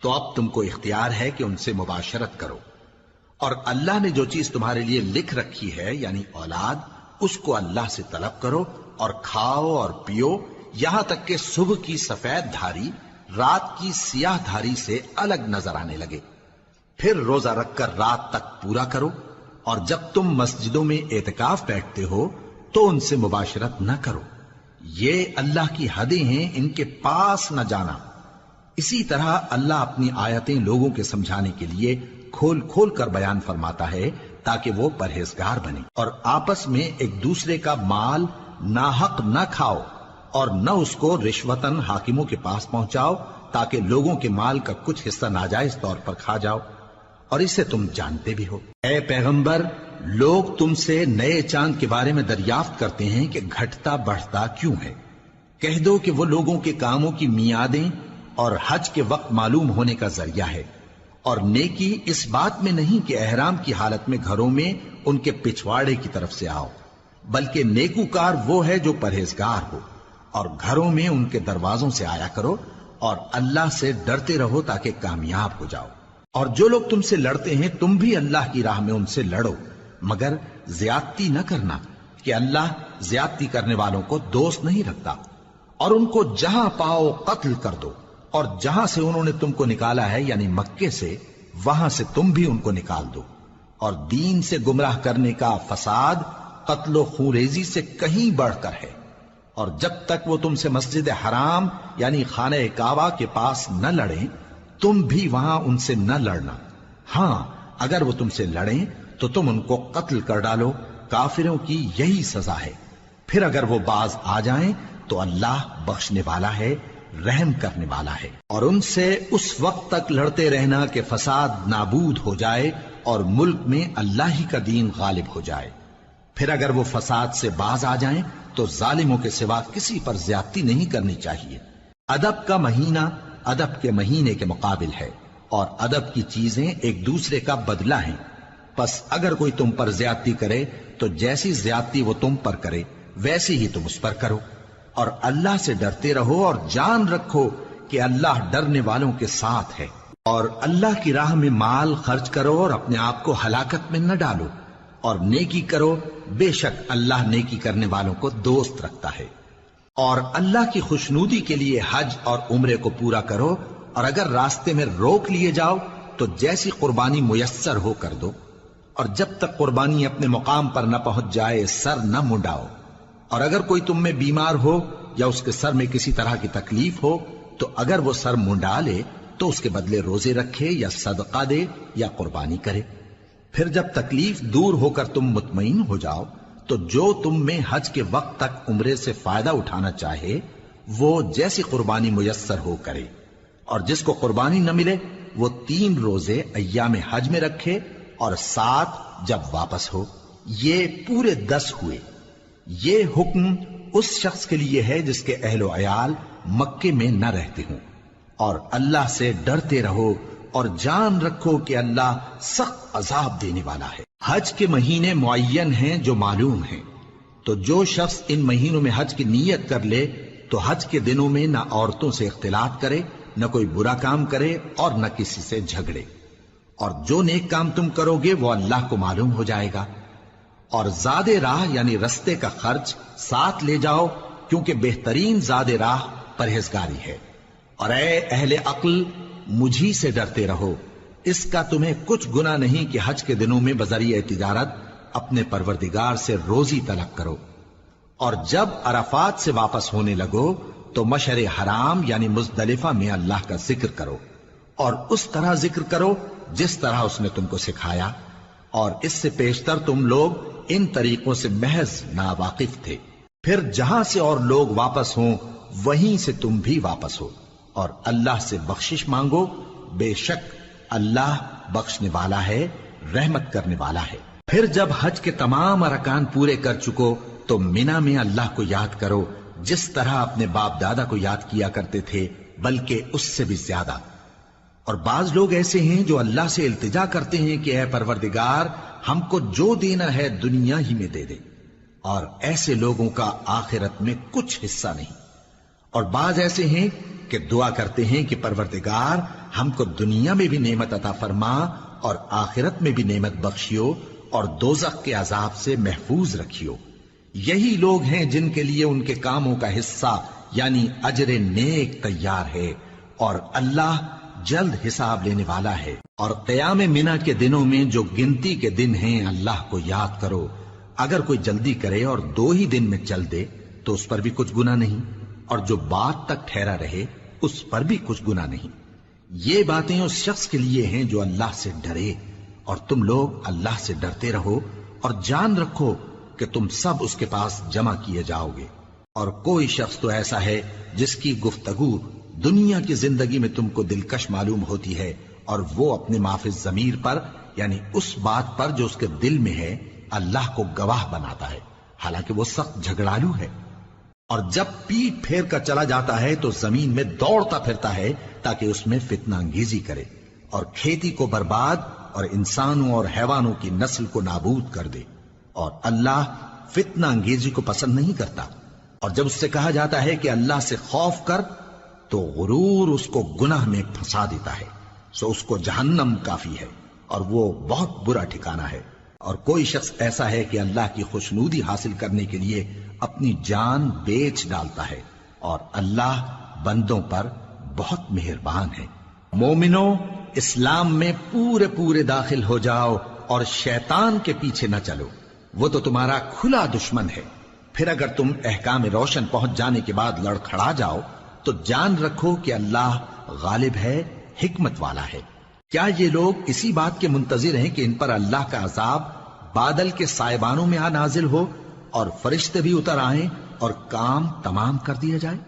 تو اب تم کو اختیار ہے کہ ان سے مباشرت کرو۔ اور اللہ نے جو چیز تمہارے لیے لکھ رکھی ہے یعنی اولاد، اس کو اللہ سے طلب کرو اور کھاؤ اور پیو، یہاں تک کہ صبح کی سفید دھاری رات کی سیاہ دھاری سے الگ نظر آنے لگے۔ پھر روزہ رکھ کر رات تک پورا کرو، اور جب تم مسجدوں میں اعتکاف بیٹھتے ہو تو ان سے مباشرت نہ کرو، یہ اللہ کی حدیں ہیں، ان کے پاس نہ جانا۔ اسی طرح اللہ اپنی آیتیں لوگوں کے سمجھانے کے لیے کھول کھول کر بیان فرماتا ہے تاکہ وہ پرہیزگار بنے۔ اور آپس میں ایک دوسرے کا مال ناحق نہ کھاؤ، اور نہ اس کو رشوتاً حاکموں کے پاس پہنچاؤ تاکہ لوگوں کے مال کا کچھ حصہ ناجائز طور پر کھا جاؤ، اور اسے تم جانتے بھی ہو۔ اے پیغمبر، لوگ تم سے نئے چاند کے بارے میں دریافت کرتے ہیں کہ گھٹتا بڑھتا کیوں ہے۔ کہہ دو کہ وہ لوگوں کے کاموں کی میعادیں اور حج کے وقت معلوم ہونے کا ذریعہ ہے، اور نیکی اس بات میں نہیں کہ احرام کی حالت میں گھروں میں ان کے پچھواڑے کی طرف سے آؤ، بلکہ نیکوکار وہ ہے جو پرہیزگار ہو، اور گھروں میں ان کے دروازوں سے آیا کرو، اور اللہ سے ڈرتے رہو تاکہ کامیاب ہو جاؤ۔ اور جو لوگ تم سے لڑتے ہیں تم بھی اللہ کی راہ میں ان سے لڑو، مگر زیادتی نہ کرنا، کہ اللہ زیادتی کرنے والوں کو دوست نہیں رکھتا، اور ان کو جہاں پاؤ قتل کر دو، اور جہاں سے انہوں نے تم کو نکالا ہے یعنی مکے سے، وہاں سے تم بھی ان کو نکال دو۔ اور دین سے گمراہ کرنے کا فساد قتل و خونریزی سے کہیں بڑھ کر ہے، اور جب تک وہ تم سے مسجد حرام یعنی خانہ کعبہ کے پاس نہ لڑیں تم بھی وہاں ان سے نہ لڑنا۔ ہاں اگر وہ تم سے لڑیں تو تم ان کو قتل کر ڈالو، کافروں کی یہی سزا ہے۔ پھر اگر وہ باز آ جائیں تو اللہ بخشنے والا ہے، رحم کرنے والا ہے۔ اور ان سے اس وقت تک لڑتے رہنا کہ فساد نابود ہو جائے اور ملک میں اللہ ہی کا دین غالب ہو جائے۔ پھر اگر وہ فساد سے باز آ جائیں تو ظالموں کے سوا کسی پر زیادتی نہیں کرنی چاہیے۔ ادب کا مہینہ ادب کے مہینے کے مقابل ہے، اور ادب کی چیزیں ایک دوسرے کا بدلہ ہیں۔ پس اگر کوئی تم پر زیادتی کرے تو جیسی زیادتی وہ تم پر کرے ویسی ہی تم اس پر کرو، اور اللہ سے ڈرتے رہو اور جان رکھو کہ اللہ ڈرنے والوں کے ساتھ ہے۔ اور اللہ کی راہ میں مال خرچ کرو اور اپنے آپ کو ہلاکت میں نہ ڈالو، اور نیکی کرو، بے شک اللہ نیکی کرنے والوں کو دوست رکھتا ہے۔ اور اللہ کی خوشنودی کے لیے حج اور عمرے کو پورا کرو، اور اگر راستے میں روک لیے جاؤ تو جیسی قربانی میسر ہو کر دو، اور جب تک قربانی اپنے مقام پر نہ پہنچ جائے سر نہ منڈاؤ۔ اور اگر کوئی تم میں بیمار ہو یا اس کے سر میں کسی طرح کی تکلیف ہو تو اگر وہ سر منڈا لے تو اس کے بدلے روزے رکھے یا صدقہ دے یا قربانی کرے۔ پھر جب تکلیف دور ہو کر تم مطمئن ہو جاؤ تو جو تم میں حج کے وقت تک عمرے سے فائدہ اٹھانا چاہے وہ جیسی قربانی میسر ہو کرے، اور جس کو قربانی نہ ملے وہ 3 روزے ایام حج میں رکھے اور 7 جب واپس ہو، یہ پورے 10 ہوئے۔ یہ حکم اس شخص کے لیے ہے جس کے اہل و عیال مکے میں نہ رہتے ہوں۔ اور اللہ سے ڈرتے رہو اور جان رکھو کہ اللہ سخت عذاب دینے والا ہے۔ حج کے مہینے معین ہیں جو معلوم ہیں، تو جو شخص ان مہینوں میں حج کی نیت کر لے تو حج کے دنوں میں نہ عورتوں سے اختلاط کرے، نہ کوئی برا کام کرے اور نہ کسی سے جھگڑے۔ اور جو نیک کام تم کرو گے وہ اللہ کو معلوم ہو جائے گا۔ اور زاد راہ یعنی رستے کا خرچ ساتھ لے جاؤ، کیونکہ بہترین زاد راہ پرہیزگاری ہے۔ اور اے اہل عقل مجھی سے ڈرتے رہو، اس کا تمہیں کچھ گناہ نہیں کہ حج کے دنوں میں بذریعہ تجارت اپنے پروردگار سے روزی طلب کرو۔ اور جب عرفات سے واپس ہونے لگو تو مشعر حرام یعنی مزدلفہ میں اللہ کا ذکر کرو، اور اس طرح ذکر کرو جس طرح اس نے تم کو سکھایا، اور اس سے پیشتر تم لوگ ان طریقوں سے محض ناواقف تھے۔ پھر جہاں سے اور لوگ واپس ہوں وہیں سے تم بھی واپس ہو، اور اللہ سے بخشش مانگو، بے شک اللہ بخشنے والا ہے، رحمت کرنے والا ہے۔ پھر جب حج کے تمام ارکان پورے کر چکو تو مینا میں اللہ کو یاد کرو جس طرح اپنے باپ دادا کو یاد کیا کرتے تھے، بلکہ اس سے بھی زیادہ۔ اور بعض لوگ ایسے ہیں جو اللہ سے التجا کرتے ہیں کہ اے پروردگار ہم کو جو دینا ہے دنیا ہی میں دے دے، اور ایسے لوگوں کا آخرت میں کچھ حصہ نہیں۔ اور بعض ایسے ہیں کہ دعا کرتے ہیں کہ پروردگار ہم کو دنیا میں بھی نعمت عطا فرما اور آخرت میں بھی نعمت بخشیو اور دوزخ کے عذاب سے محفوظ رکھیو۔ یہی لوگ ہیں جن کے لیے ان کے کاموں کا حصہ یعنی اجر نیک تیار ہے، اور اللہ جلد حساب لینے والا ہے۔ اور قیام منا کے دنوں میں جو گنتی کے دن ہیں اللہ کو یاد کرو، اگر کوئی جلدی کرے اور 2 ہی دن میں چل دے تو اس پر بھی کچھ گناہ نہیں، اور جو بات تک ٹھہرا رہے اس پر بھی کچھ گناہ نہیں۔ یہ باتیں اس شخص کے لیے ہیں جو اللہ سے ڈرے، اور تم لوگ اللہ سے ڈرتے رہو اور جان رکھو کہ تم سب اس کے پاس جمع کیے جاؤ گے۔ اور کوئی شخص تو ایسا ہے جس کی گفتگو دنیا کی زندگی میں تم کو دلکش معلوم ہوتی ہے، اور وہ اپنے معافی ضمیر پر یعنی اس بات پر جو اس کے دل میں ہے اللہ کو گواہ بناتا ہے، حالانکہ وہ سخت جھگڑالو ہے۔ اور جب پیٹ پھیر کر چلا جاتا ہے تو زمین میں دوڑتا پھرتا ہے تاکہ اس میں فتنہ انگیزی کرے اور کھیتی کو برباد اور انسانوں اور حیوانوں کی نسل کو نابود کر دے، اور اللہ فتنہ انگیزی کو پسند نہیں کرتا۔ اور جب اس سے کہا جاتا ہے کہ اللہ سے خوف کر تو غرور اس کو گناہ میں پھنسا دیتا ہے، سو اس کو جہنم کافی ہے اور وہ بہت برا ٹھکانہ ہے۔ اور کوئی شخص ایسا ہے کہ اللہ کی خوشنودی حاصل کرنے کے لیے اپنی جان بیچ ڈالتا ہے، اور اللہ بندوں پر بہت مہربان ہے۔ مومنو، اسلام میں پورے پورے داخل ہو جاؤ اور شیطان کے پیچھے نہ چلو، وہ تو تمہارا کھلا دشمن ہے۔ پھر اگر تم احکام روشن پہنچ جانے کے بعد لڑکھڑا جاؤ تو جان رکھو کہ اللہ غالب ہے، حکمت والا ہے۔ کیا یہ لوگ اسی بات کے منتظر ہیں کہ ان پر اللہ کا عذاب بادل کے سائبانوں میں نازل ہو اور فرشتے بھی اتر آئیں اور کام تمام کر دیا جائے؟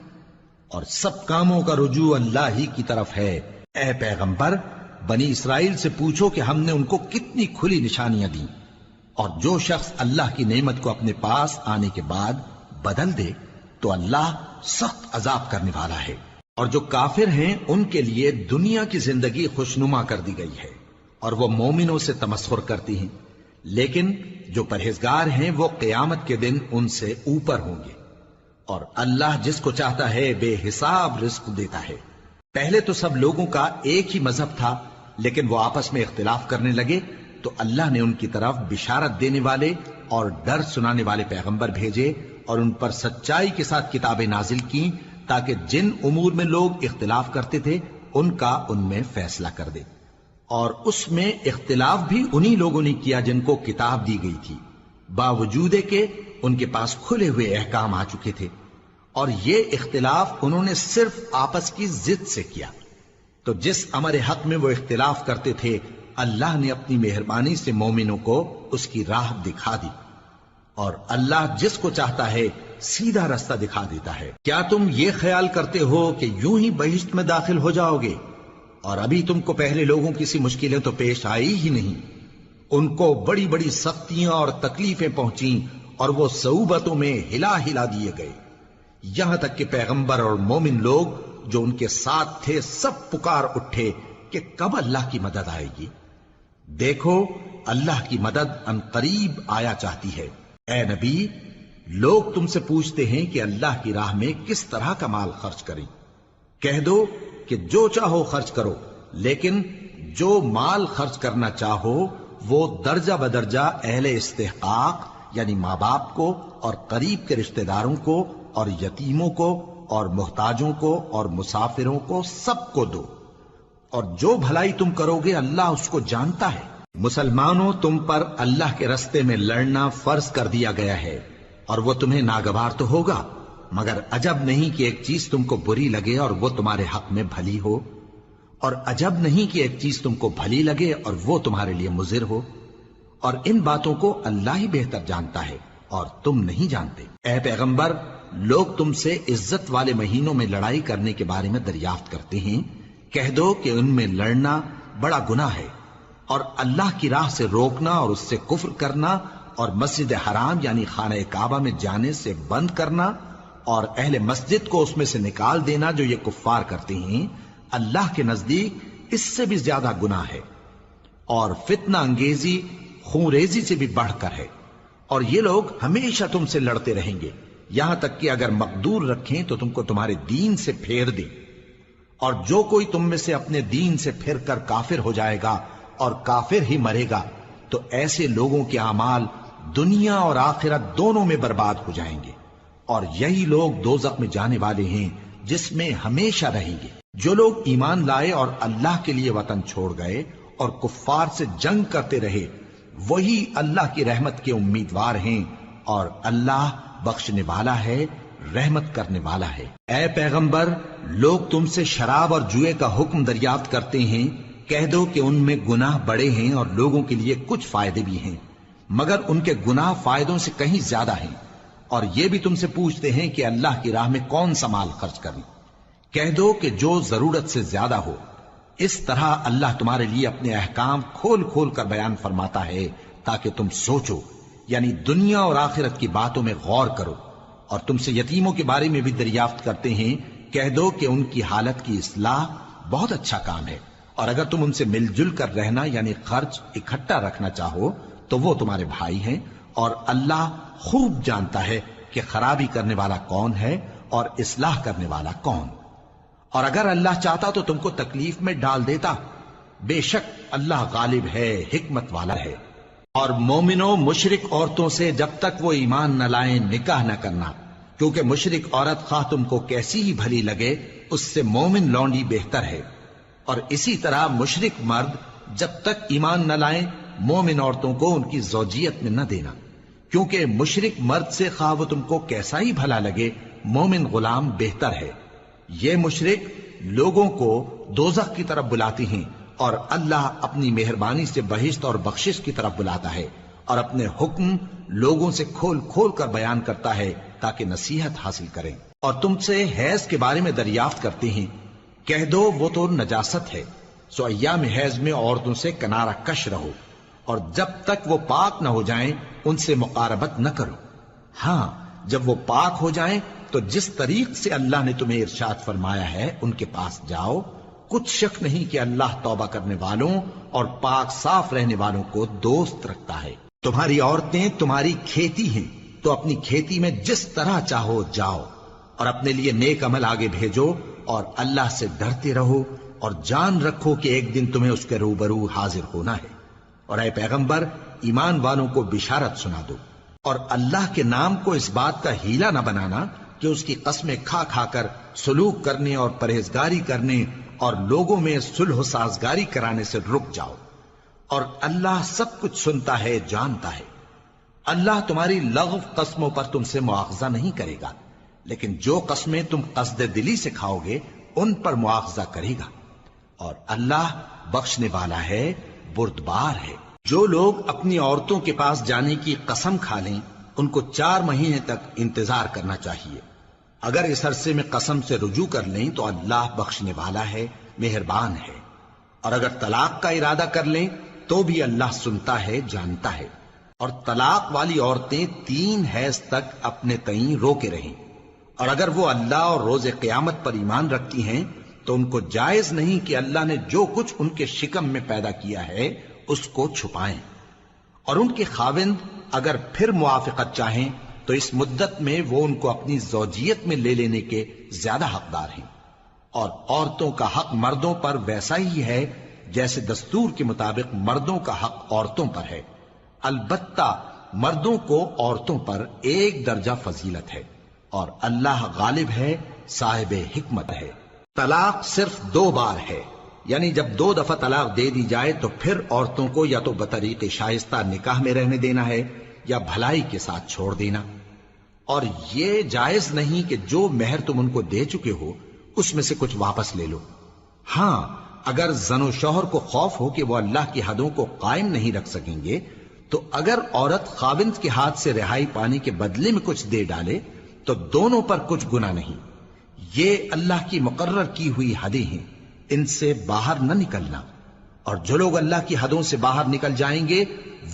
اور سب کاموں کا رجوع اللہ ہی کی طرف ہے۔ اے پیغمبر، بنی اسرائیل سے پوچھو کہ ہم نے ان کو کتنی کھلی نشانیاں دیں، اور جو شخص اللہ کی نعمت کو اپنے پاس آنے کے بعد بدل دے تو اللہ سخت عذاب کرنے والا ہے۔ اور جو کافر ہیں ان کے لیے دنیا کی زندگی خوشنما کر دی گئی ہے، اور وہ مومنوں سے تمسخر کرتی ہیں، لیکن جو پرہیزگار ہیں وہ قیامت کے دن ان سے اوپر ہوں گے۔ اور اللہ جس کو چاہتا ہے بے حساب رزق دیتا ہے۔ پہلے تو سب لوگوں کا ایک ہی مذہب تھا، لیکن وہ آپس میں اختلاف کرنے لگے تو اللہ نے ان کی طرف بشارت دینے والے اور ڈر سنانے والے پیغمبر بھیجے، اور ان پر سچائی کے ساتھ کتابیں نازل کی تاکہ جن امور میں لوگ اختلاف کرتے تھے ان کا ان میں فیصلہ کر دے۔ اور اس میں اختلاف بھی انہی لوگوں نے کیا جن کو کتاب دی گئی تھی، باوجود کہ ان کے پاس کھلے ہوئے احکام آ چکے تھے، اور یہ اختلاف انہوں نے صرف آپس کی ضد سے کیا۔ تو جس امر حق میں وہ اختلاف کرتے تھے اللہ نے اپنی مہربانی سے مومنوں کو اس کی راہ دکھا دی، اور اللہ جس کو چاہتا ہے سیدھا رستہ دکھا دیتا ہے۔ کیا تم یہ خیال کرتے ہو کہ یوں ہی بہشت میں داخل ہو جاؤ گے، اور ابھی تم کو پہلے لوگوں کی سی مشکلیں تو پیش آئی ہی نہیں؟ ان کو بڑی بڑی سختیاں اور تکلیفیں پہنچیں، اور وہ صعوبتوں میں ہلا ہلا دیے گئے، یہاں تک کہ پیغمبر اور مومن لوگ جو ان کے ساتھ تھے سب پکار اٹھے کہ کب اللہ کی مدد آئے گی۔ دیکھو اللہ کی مدد ان قریب آیا چاہتی ہے۔ اے نبی، لوگ تم سے پوچھتے ہیں کہ اللہ کی راہ میں کس طرح کا مال خرچ کریں۔ کہہ دو کہ جو چاہو خرچ کرو، لیکن جو مال خرچ کرنا چاہو وہ درجہ بدرجہ اہل استحقاق یعنی ماں باپ کو اور قریب کے رشتہ داروں کو اور یتیموں کو اور محتاجوں کو اور مسافروں کو سب کو دو، اور جو بھلائی تم کرو گے اللہ اس کو جانتا ہے۔ مسلمانوں، تم پر اللہ کے رستے میں لڑنا فرض کر دیا گیا ہے، اور وہ تمہیں ناگوار تو ہوگا، مگر عجب نہیں کہ ایک چیز تم کو بری لگے اور وہ تمہارے حق میں بھلی ہو، اور عجب نہیں کہ ایک چیز تم کو بھلی لگے اور وہ تمہارے لیے مضر ہو، اور ان باتوں کو اللہ ہی بہتر جانتا ہے اور تم نہیں جانتے۔ اے پیغمبر، لوگ تم سے عزت والے مہینوں میں لڑائی کرنے کے بارے میں دریافت کرتے ہیں، کہہ دو کہ ان میں لڑنا بڑا گناہ ہے، اور اللہ کی راہ سے روکنا اور اس سے کفر کرنا اور مسجد حرام یعنی خانہ کعبہ میں جانے سے بند کرنا اور اہل مسجد کو اس میں سے نکال دینا جو یہ کفار کرتے ہیں، اللہ کے نزدیک اس سے بھی زیادہ گناہ ہے، اور فتنہ انگیزی خونریزی سے بھی بڑھ کر ہے۔ اور یہ لوگ ہمیشہ تم سے لڑتے رہیں گے، یہاں تک کہ اگر مقدور رکھیں تو تم کو تمہارے دین سے پھیر دیں، اور جو کوئی تم میں سے اپنے دین سے پھر کر کافر ہو جائے گا اور کافر ہی مرے گا تو ایسے لوگوں کے اعمال دنیا اور آخرت دونوں میں برباد ہو جائیں گے، اور یہی لوگ دوزخ میں جانے والے ہیں جس میں ہمیشہ رہیں گے۔ جو لوگ ایمان لائے اور اللہ کے لیے وطن چھوڑ گئے اور کفار سے جنگ کرتے رہے وہی اللہ کی رحمت کے امیدوار ہیں، اور اللہ بخشنے والا ہے، رحمت کرنے والا ہے۔ اے پیغمبر، لوگ تم سے شراب اور جوئے کا حکم دریافت کرتے ہیں، کہہ دو کہ ان میں گناہ بڑے ہیں اور لوگوں کے لیے کچھ فائدے بھی ہیں، مگر ان کے گناہ فائدوں سے کہیں زیادہ ہیں۔ اور یہ بھی تم سے پوچھتے ہیں کہ اللہ کی راہ میں کون سا مال خرچ کریں، کہہ دو کہ جو ضرورت سے زیادہ ہو۔ اس طرح اللہ تمہارے لیے اپنے احکام کھول کھول کر بیان فرماتا ہے تاکہ تم سوچو، یعنی دنیا اور آخرت کی باتوں میں غور کرو۔ اور تم سے یتیموں کے بارے میں بھی دریافت کرتے ہیں، کہہ دو کہ ان کی حالت کی اصلاح بہت اچھا کام ہے، اور اگر تم ان سے مل جل کر رہنا یعنی خرچ اکٹھا رکھنا چاہو تو وہ تمہارے بھائی ہیں، اور اللہ خوب جانتا ہے کہ خرابی کرنے والا کون ہے اور اصلاح کرنے والا کون۔ اور اگر اللہ چاہتا تو تم کو تکلیف میں ڈال دیتا، بے شک اللہ غالب ہے، حکمت والا ہے۔ اور مومنوں مشرک عورتوں سے جب تک وہ ایمان نہ لائیں نکاح نہ کرنا، کیونکہ مشرک عورت خواہ تم کو کیسی ہی بھلی لگے اس سے مومن لونڈی بہتر ہے۔ اور اسی طرح مشرک مرد جب تک ایمان نہ لائیں مومن عورتوں کو ان کی زوجیت میں نہ دینا، کیونکہ مشرک مرد سے خواہ وہ تم کو کیسا ہی بھلا لگے مومن غلام بہتر ہے۔ یہ مشرک لوگوں کو دوزخ کی طرف بلاتی ہیں، اور اللہ اپنی مہربانی سے بہشت اور بخشش کی طرف بلاتا ہے، اور اپنے حکم لوگوں سے کھول کھول کر بیان کرتا ہے تاکہ نصیحت حاصل کریں۔ اور تم سے حیض کے بارے میں دریافت کرتے ہیں، کہہ دو وہ تو نجاست ہے، سو ایام حیض میں عورتوں سے کنارہ کش رہو، اور جب تک وہ پاک نہ ہو جائیں ان سے مقاربت نہ کرو۔ ہاں جب وہ پاک ہو جائیں تو جس طریق سے اللہ نے تمہیں ارشاد فرمایا ہے ان کے پاس جاؤ، کچھ شک نہیں کہ اللہ توبہ کرنے والوں اور پاک صاف رہنے والوں کو دوست رکھتا ہے۔ تمہاری عورتیں تمہاری کھیتی ہیں، تو اپنی کھیتی میں جس طرح چاہو جاؤ، اور اپنے لیے نیک عمل آگے بھیجو، اور اللہ سے ڈرتے رہو، اور جان رکھو کہ ایک دن تمہیں اس کے روبرو حاضر ہونا ہے۔ اور اے پیغمبر ایمان والوں کو بشارت سنا دو، اور اللہ کے نام کو اس بات کا ہیلا نہ بنانا کہ اس کی قسمیں کھا کھا کر سلوک کرنے اور پرہیزگاری کرنے اور لوگوں میں صلح و سازگاری کرانے سے رک جاؤ، اور اللہ سب کچھ سنتا ہے جانتا ہے۔ اللہ تمہاری لغو قسموں پر تم سے مواخذہ نہیں کرے گا، لیکن جو قسمیں تم قصد دلی سے کھاؤ گے ان پر مواخذہ کرے گا، اور اللہ بخشنے والا ہے بردبار ہے۔ جو لوگ اپنی عورتوں کے پاس جانے کی قسم کھا لیں ان کو 4 مہینے تک انتظار کرنا چاہیے۔ اگر اس عرصے میں قسم سے رجوع کر لیں تو اللہ بخشنے والا ہے، مہربان ہے، اور اگر طلاق کا ارادہ کر لیں تو بھی اللہ سنتا ہے جانتا ہے۔ اور طلاق والی عورتیں 3 حیض تک اپنے تئیں روکے رہیں، اور اگر وہ اللہ اور روز قیامت پر ایمان رکھتی ہیں تو ان کو جائز نہیں کہ اللہ نے جو کچھ ان کے شکم میں پیدا کیا ہے اس کو چھپائیں، اور ان کے خاوند اگر پھر موافقت چاہیں تو اس مدت میں وہ ان کو اپنی زوجیت میں لے لینے کے زیادہ حقدار ہیں۔ اور عورتوں کا حق مردوں پر ویسا ہی ہے جیسے دستور کے مطابق مردوں کا حق عورتوں پر ہے، البتہ مردوں کو عورتوں پر 1 درجہ فضیلت ہے، اور اللہ غالب ہے صاحب حکمت ہے۔ طلاق صرف 2 بار ہے، یعنی جب 2 دفعہ طلاق دے دی جائے تو پھر عورتوں کو یا تو بطریق شائستہ نکاح میں رہنے دینا ہے یا بھلائی کے ساتھ چھوڑ دینا، اور یہ جائز نہیں کہ جو مہر تم ان کو دے چکے ہو اس میں سے کچھ واپس لے لو۔ ہاں اگر زن و شوہر کو خوف ہو کہ وہ اللہ کی حدوں کو قائم نہیں رکھ سکیں گے تو اگر عورت خاوند کے ہاتھ سے رہائی پانے کے بدلے میں کچھ دے ڈالے تو دونوں پر کچھ گناہ نہیں۔ یہ اللہ کی مقرر کی ہوئی حدیں ہیں، ان سے باہر نہ نکلنا، اور جو لوگ اللہ کی حدوں سے باہر نکل جائیں گے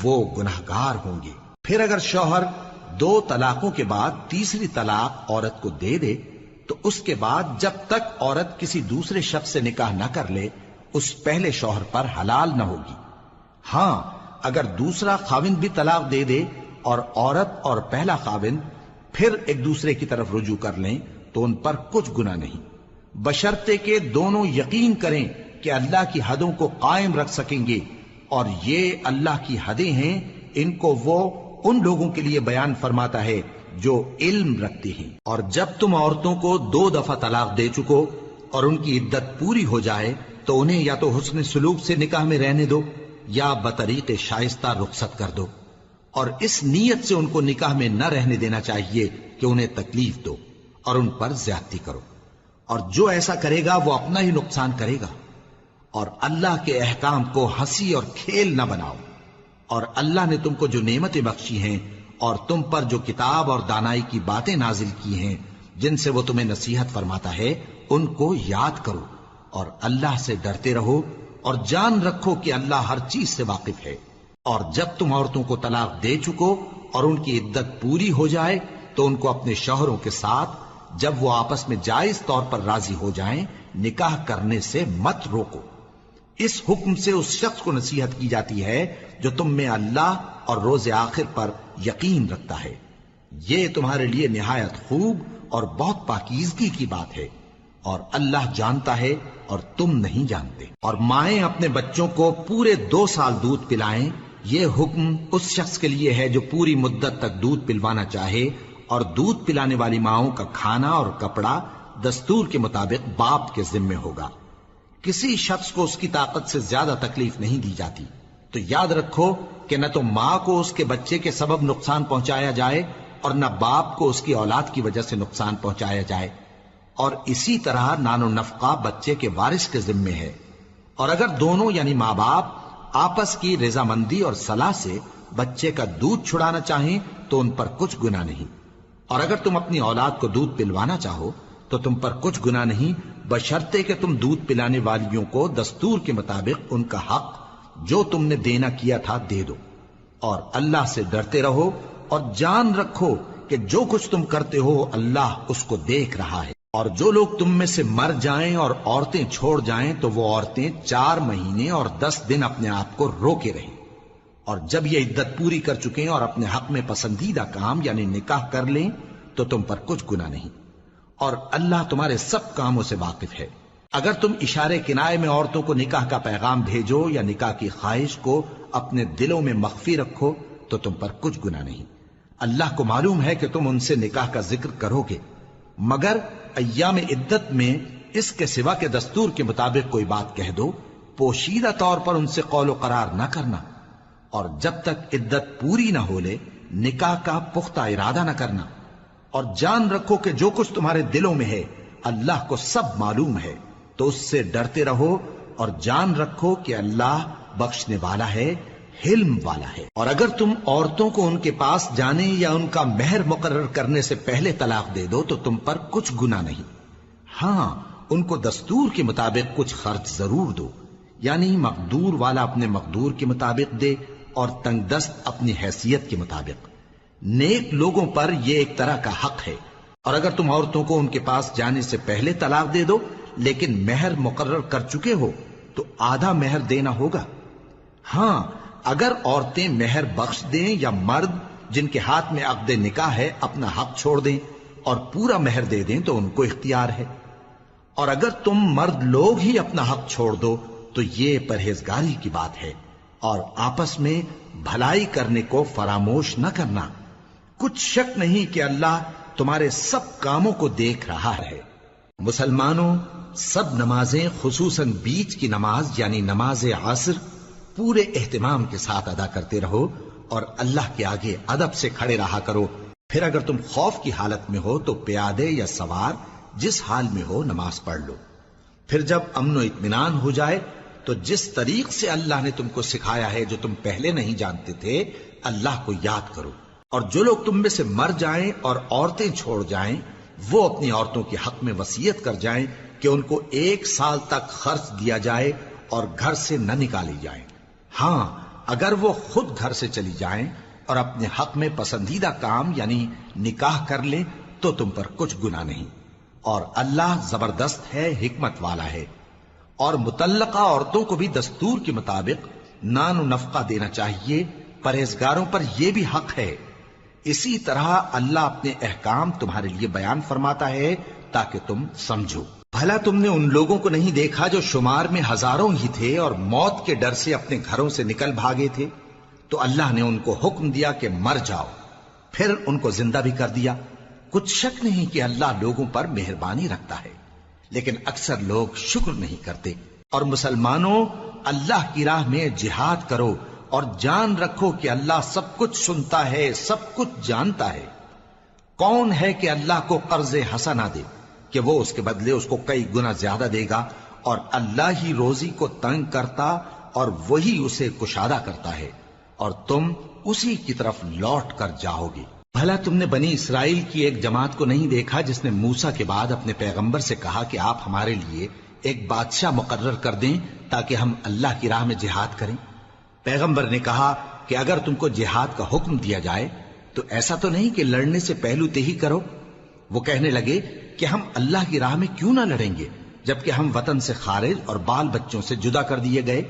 وہ گناہگار ہوں گے۔ پھر اگر شوہر 2 طلاقوں کے بعد تیسری طلاق عورت کو دے دے تو اس کے بعد جب تک عورت کسی دوسرے شخص سے نکاح نہ کر لے اس پہلے شوہر پر حلال نہ ہوگی۔ ہاں اگر دوسرا خاوند بھی طلاق دے دے اور عورت اور پہلا خاوند پھر ایک دوسرے کی طرف رجوع کر لیں تو ان پر کچھ گناہ نہیں، بشرطے کہ دونوں یقین کریں کہ اللہ کی حدوں کو قائم رکھ سکیں گے، اور یہ اللہ کی حدیں ہیں، ان کو وہ ان لوگوں کے لیے بیان فرماتا ہے جو علم رکھتے ہیں۔ اور جب تم عورتوں کو 2 دفعہ طلاق دے چکو اور ان کی عدت پوری ہو جائے تو انہیں یا تو حسن سلوک سے نکاح میں رہنے دو یا بطریق شائستہ رخصت کر دو، اور اس نیت سے ان کو نکاح میں نہ رہنے دینا چاہیے کہ انہیں تکلیف دو اور ان پر زیادتی کرو، اور جو ایسا کرے گا وہ اپنا ہی نقصان کرے گا۔ اور اللہ کے احکام کو ہنسی اور کھیل نہ بناؤ، اور اللہ نے تم کو جو نعمتیں بخشی ہیں اور تم پر جو کتاب اور دانائی کی باتیں نازل کی ہیں جن سے وہ تمہیں نصیحت فرماتا ہے ان کو یاد کرو، اور اللہ سے ڈرتے رہو، اور جان رکھو کہ اللہ ہر چیز سے واقف ہے۔ اور جب تم عورتوں کو طلاق دے چکو اور ان کی عدت پوری ہو جائے تو ان کو اپنے شوہروں کے ساتھ جب وہ آپس میں جائز طور پر راضی ہو جائیں نکاح کرنے سے مت روکو۔ اس حکم سے اس شخص کو نصیحت کی جاتی ہے جو تم میں اللہ اور روز آخر پر یقین رکھتا ہے، یہ تمہارے لیے نہایت خوب اور بہت پاکیزگی کی بات ہے، اور اللہ جانتا ہے اور تم نہیں جانتے۔ اور مائیں اپنے بچوں کو پورے 2 سال دودھ پلائیں یہ حکم اس شخص کے لیے ہے جو پوری مدت تک دودھ پلوانا چاہے، اور دودھ پلانے والی ماؤں کا کھانا اور کپڑا دستور کے مطابق باپ کے ذمے ہوگا۔ کسی شخص کو اس کی طاقت سے زیادہ تکلیف نہیں دی جاتی، تو یاد رکھو کہ نہ تو ماں کو اس کے بچے کے سبب نقصان پہنچایا جائے اور نہ باپ کو اس کی اولاد کی وجہ سے نقصان پہنچایا جائے، اور اسی طرح نان و نفقہ بچے کے وارث کے ذمے ہے۔ اور اگر دونوں یعنی ماں باپ آپس کی رضامندی اور صلاح سے بچے کا دودھ چھڑانا چاہیں تو ان پر کچھ گناہ نہیں، اور اگر تم اپنی اولاد کو دودھ پلوانا چاہو تو تم پر کچھ گناہ نہیں، بشرطے کہ تم دودھ پلانے والیوں کو دستور کے مطابق ان کا حق جو تم نے دینا کیا تھا دے دو، اور اللہ سے ڈرتے رہو اور جان رکھو کہ جو کچھ تم کرتے ہو اللہ اس کو دیکھ رہا ہے۔ اور جو لوگ تم میں سے مر جائیں اور عورتیں چھوڑ جائیں تو وہ عورتیں 4 مہینے اور 10 دن اپنے آپ کو روکے رہیں، اور جب یہ عدت پوری کر چکیں اور اپنے حق میں پسندیدہ کام یعنی نکاح کر لیں تو تم پر کچھ گناہ نہیں، اور اللہ تمہارے سب کاموں سے واقف ہے۔ اگر تم اشارے کنائے میں عورتوں کو نکاح کا پیغام بھیجو یا نکاح کی خواہش کو اپنے دلوں میں مخفی رکھو تو تم پر کچھ گناہ نہیں۔ اللہ کو معلوم ہے کہ تم ان سے نکاح کا ذکر کرو گے، مگر ایام عدت میں اس کے سوا کے دستور کے مطابق کوئی بات کہہ دو، پوشیدہ طور پر ان سے قول و قرار نہ کرنا، اور جب تک عدت پوری نہ ہو لے نکاح کا پختہ ارادہ نہ کرنا، اور جان رکھو کہ جو کچھ تمہارے دلوں میں ہے اللہ کو سب معلوم ہے، تو اس سے ڈرتے رہو اور جان رکھو کہ اللہ بخشنے والا ہے، حلم والا ہے۔ اور اگر تم عورتوں کو ان کے پاس جانے یا ان کا مہر مقرر کرنے سے پہلے طلاق دے دو تو تم پر کچھ گناہ نہیں، ہاں ان کو دستور کے مطابق کچھ خرچ ضرور دو، یعنی مقدور والا اپنے مقدور کے مطابق دے اور تنگ دست اپنی حیثیت کے مطابق۔ نیک لوگوں پر یہ ایک طرح کا حق ہے۔ اور اگر تم عورتوں کو ان کے پاس جانے سے پہلے طلاق دے دو لیکن مہر مقرر کر چکے ہو تو آدھا مہر دینا ہوگا۔ ہاں اگر عورتیں مہر بخش دیں یا مرد جن کے ہاتھ میں عقد نکاح ہے اپنا حق چھوڑ دیں اور پورا مہر دے دیں تو ان کو اختیار ہے، اور اگر تم مرد لوگ ہی اپنا حق چھوڑ دو تو یہ پرہیزگاری کی بات ہے، اور آپس میں بھلائی کرنے کو فراموش نہ کرنا۔ کچھ شک نہیں کہ اللہ تمہارے سب کاموں کو دیکھ رہا ہے۔ مسلمانوں، سب نمازیں خصوصاً بیچ کی نماز یعنی نماز عصر پورے اہتمام کے ساتھ ادا کرتے رہو اور اللہ کے آگے ادب سے کھڑے رہا کرو۔ پھر اگر تم خوف کی حالت میں ہو تو پیادے یا سوار جس حال میں ہو نماز پڑھ لو۔ پھر جب امن و اطمینان ہو جائے تو جس طریق سے اللہ نے تم کو سکھایا ہے جو تم پہلے نہیں جانتے تھے اللہ کو یاد کرو۔ اور جو لوگ تم میں سے مر جائیں اور عورتیں چھوڑ جائیں وہ اپنی عورتوں کے حق میں وصیت کر جائیں کہ ان کو 1 سال تک خرچ دیا جائے اور گھر سے نہ نکالی جائیں۔ ہاں اگر وہ خود گھر سے چلی جائیں اور اپنے حق میں پسندیدہ کام یعنی نکاح کر لیں تو تم پر کچھ گناہ نہیں، اور اللہ زبردست ہے، حکمت والا ہے۔ اور مطلقہ عورتوں کو بھی دستور کے مطابق نان و نفقہ دینا چاہیے، پرہیزگاروں پر یہ بھی حق ہے۔ اسی طرح اللہ اپنے احکام تمہارے لیے بیان فرماتا ہے تاکہ تم سمجھو۔ بھلا تم نے ان لوگوں کو نہیں دیکھا جو شمار میں ہزاروں ہی تھے اور موت کے ڈر سے اپنے گھروں سے نکل بھاگے تھے؟ تو اللہ نے ان کو حکم دیا کہ مر جاؤ، پھر ان کو زندہ بھی کر دیا۔ کچھ شک نہیں کہ اللہ لوگوں پر مہربانی رکھتا ہے، لیکن اکثر لوگ شکر نہیں کرتے۔ اور مسلمانوں، اللہ کی راہ میں جہاد کرو اور جان رکھو کہ اللہ سب کچھ سنتا ہے، سب کچھ جانتا ہے۔ کون ہے کہ اللہ کو قرض حسنہ دے کہ وہ اس کے بدلے اس کو کئی گنا زیادہ دے گا، اور اللہ ہی روزی کو تنگ کرتا اور وہی اسے کشادہ کرتا ہے، اور تم اسی کی طرف لوٹ کر جاؤ گے۔ بھلا تم نے بنی اسرائیل کی ایک جماعت کو نہیں دیکھا جس نے موسیٰ کے بعد اپنے پیغمبر سے کہا کہ آپ ہمارے لیے ایک بادشاہ مقرر کر دیں تاکہ ہم اللہ کی راہ میں جہاد کریں؟ پیغمبر نے کہا کہ اگر تم کو جہاد کا حکم دیا جائے تو ایسا تو نہیں کہ لڑنے سے پہلو تہی کرو۔ وہ کہنے لگے کہ ہم اللہ کی راہ میں کیوں نہ لڑیں گے جبکہ ہم وطن سے خارج اور بال بچوں سے جدا کر دیے گئے۔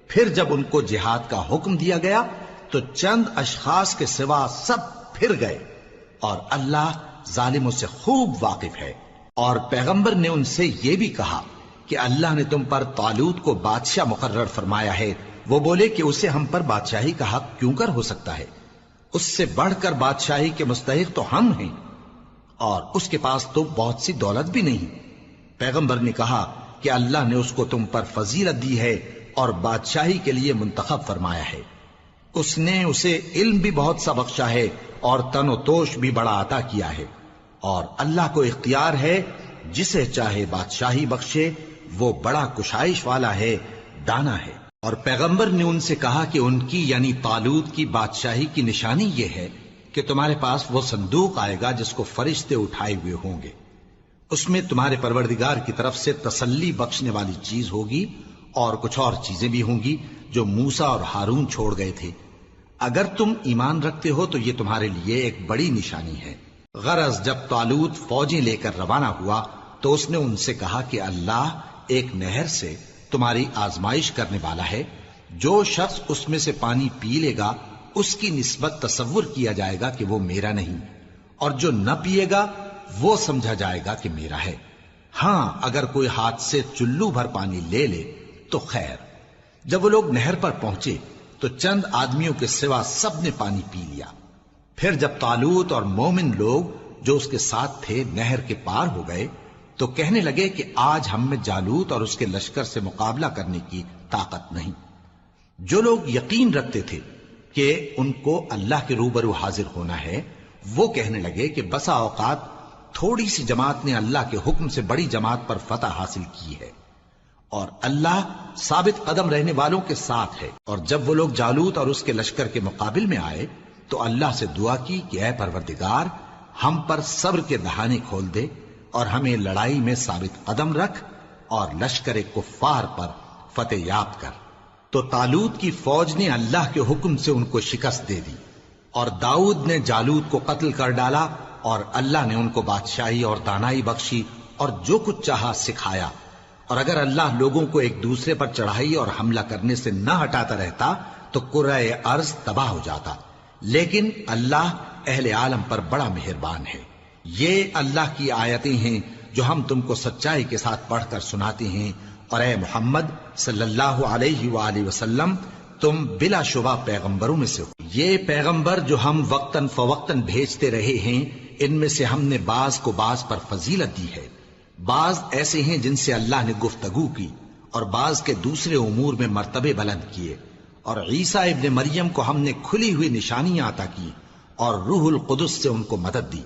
پھر جب ان کو جہاد کا حکم دیا گیا تو چند اشخاص کے سوا سب پھر گئے، اور اللہ ظالموں سے خوب واقف ہے۔ اور پیغمبر نے ان سے یہ بھی کہا کہ اللہ نے تم پر طالوت کو بادشاہ مقرر فرمایا ہے وہ بولے کہ اسے ہم پر بادشاہی کا حق کیوں کر ہو سکتا ہے؟ اس سے بڑھ کر بادشاہی کے مستحق تو ہم ہیں، اور اس کے پاس تو بہت سی دولت بھی نہیں۔ پیغمبر نے کہا کہ اللہ نے اس کو تم پر فضیلت دی ہے اور بادشاہی کے لیے منتخب فرمایا ہے۔ اس نے اسے علم بھی بہت سا بخشا ہے اور تن و توش بھی بڑا عطا کیا ہے، اور اللہ کو اختیار ہے جسے چاہے بادشاہی بخشے، وہ بڑا کشائش والا ہے، دانا ہے۔ اور پیغمبر نے ان سے کہا کہ ان کی یعنی طالوت کی بادشاہی کی نشانی یہ ہے کہ تمہارے پاس وہ صندوق آئے گا جس کو فرشتے اٹھائے ہوئے ہوں گے، اس میں تمہارے پروردگار کی طرف سے تسلی بخشنے والی چیز ہوگی اور کچھ اور چیزیں بھی ہوں گی جو موسیٰ اور ہارون چھوڑ گئے تھے۔ اگر تم ایمان رکھتے ہو تو یہ تمہارے لیے ایک بڑی نشانی ہے۔ غرض جب طالوت فوجیں لے کر روانہ ہوا تو اس نے ان سے کہا کہ اللہ ایک نہر سے تمہاری آزمائش کرنے والا ہے، جو شخص اس میں سے پانی پی لے گا اس کی نسبت تصور کیا جائے گا کہ وہ میرا نہیں، اور جو نہ پیے گا وہ سمجھا جائے گا کہ میرا ہے۔ ہاں اگر کوئی ہاتھ سے چلو بھر پانی لے لے تو خیر۔ جب وہ لوگ نہر پر پہنچے تو چند آدمیوں کے سوا سب نے پانی پی لیا۔ پھر جب طالوت اور مومن لوگ جو اس کے ساتھ تھے نہر کے پار ہو گئے تو کہنے لگے کہ آج ہم میں جالوت اور اس کے لشکر سے مقابلہ کرنے کی طاقت نہیں۔ جو لوگ یقین رکھتے تھے کہ ان کو اللہ کے روبرو حاضر ہونا ہے، وہ کہنے لگے کہ بسا اوقات تھوڑی سی جماعت نے اللہ کے حکم سے بڑی جماعت پر فتح حاصل کی ہے، اور اللہ ثابت قدم رہنے والوں کے ساتھ ہے۔ اور جب وہ لوگ جالوت اور اس کے لشکر کے مقابل میں آئے تو اللہ سے دعا کی کہ اے پروردگار، ہم پر صبر کے دہانے کھول دے اور ہمیں لڑائی میں ثابت قدم رکھ اور لشکر کفار پر فتح یاب کر۔ تو طالوت کی فوج نے اللہ کے حکم سے ان کو شکست دے دی، اور داؤد نے جالوت کو قتل کر ڈالا، اور اللہ نے ان کو بادشاہی اور دانائی بخشی اور جو کچھ چاہا سکھایا۔ اور اگر اللہ لوگوں کو ایک دوسرے پر چڑھائی اور حملہ کرنے سے نہ ہٹاتا رہتا تو کرۂ ارض تباہ ہو جاتا، لیکن اللہ اہل عالم پر بڑا مہربان ہے۔ یہ اللہ کی آیتیں ہیں جو ہم تم کو سچائی کے ساتھ پڑھ کر سناتے ہیں، اور اے محمد صلی اللہ علیہ وآلہ وسلم تم بلا شبہ پیغمبروں میں سے ہو۔ یہ پیغمبر جو ہم وقتاً فوقتاً بھیجتے رہے ہیں، ان میں سے ہم نے بعض کو بعض پر فضیلت دی ہے۔ بعض ایسے ہیں جن سے اللہ نے گفتگو کی، اور بعض کے دوسرے امور میں مرتبے بلند کیے، اور عیسیٰ ابن مریم کو ہم نے کھلی ہوئی نشانیاں عطا کی اور روح القدس سے ان کو مدد دی۔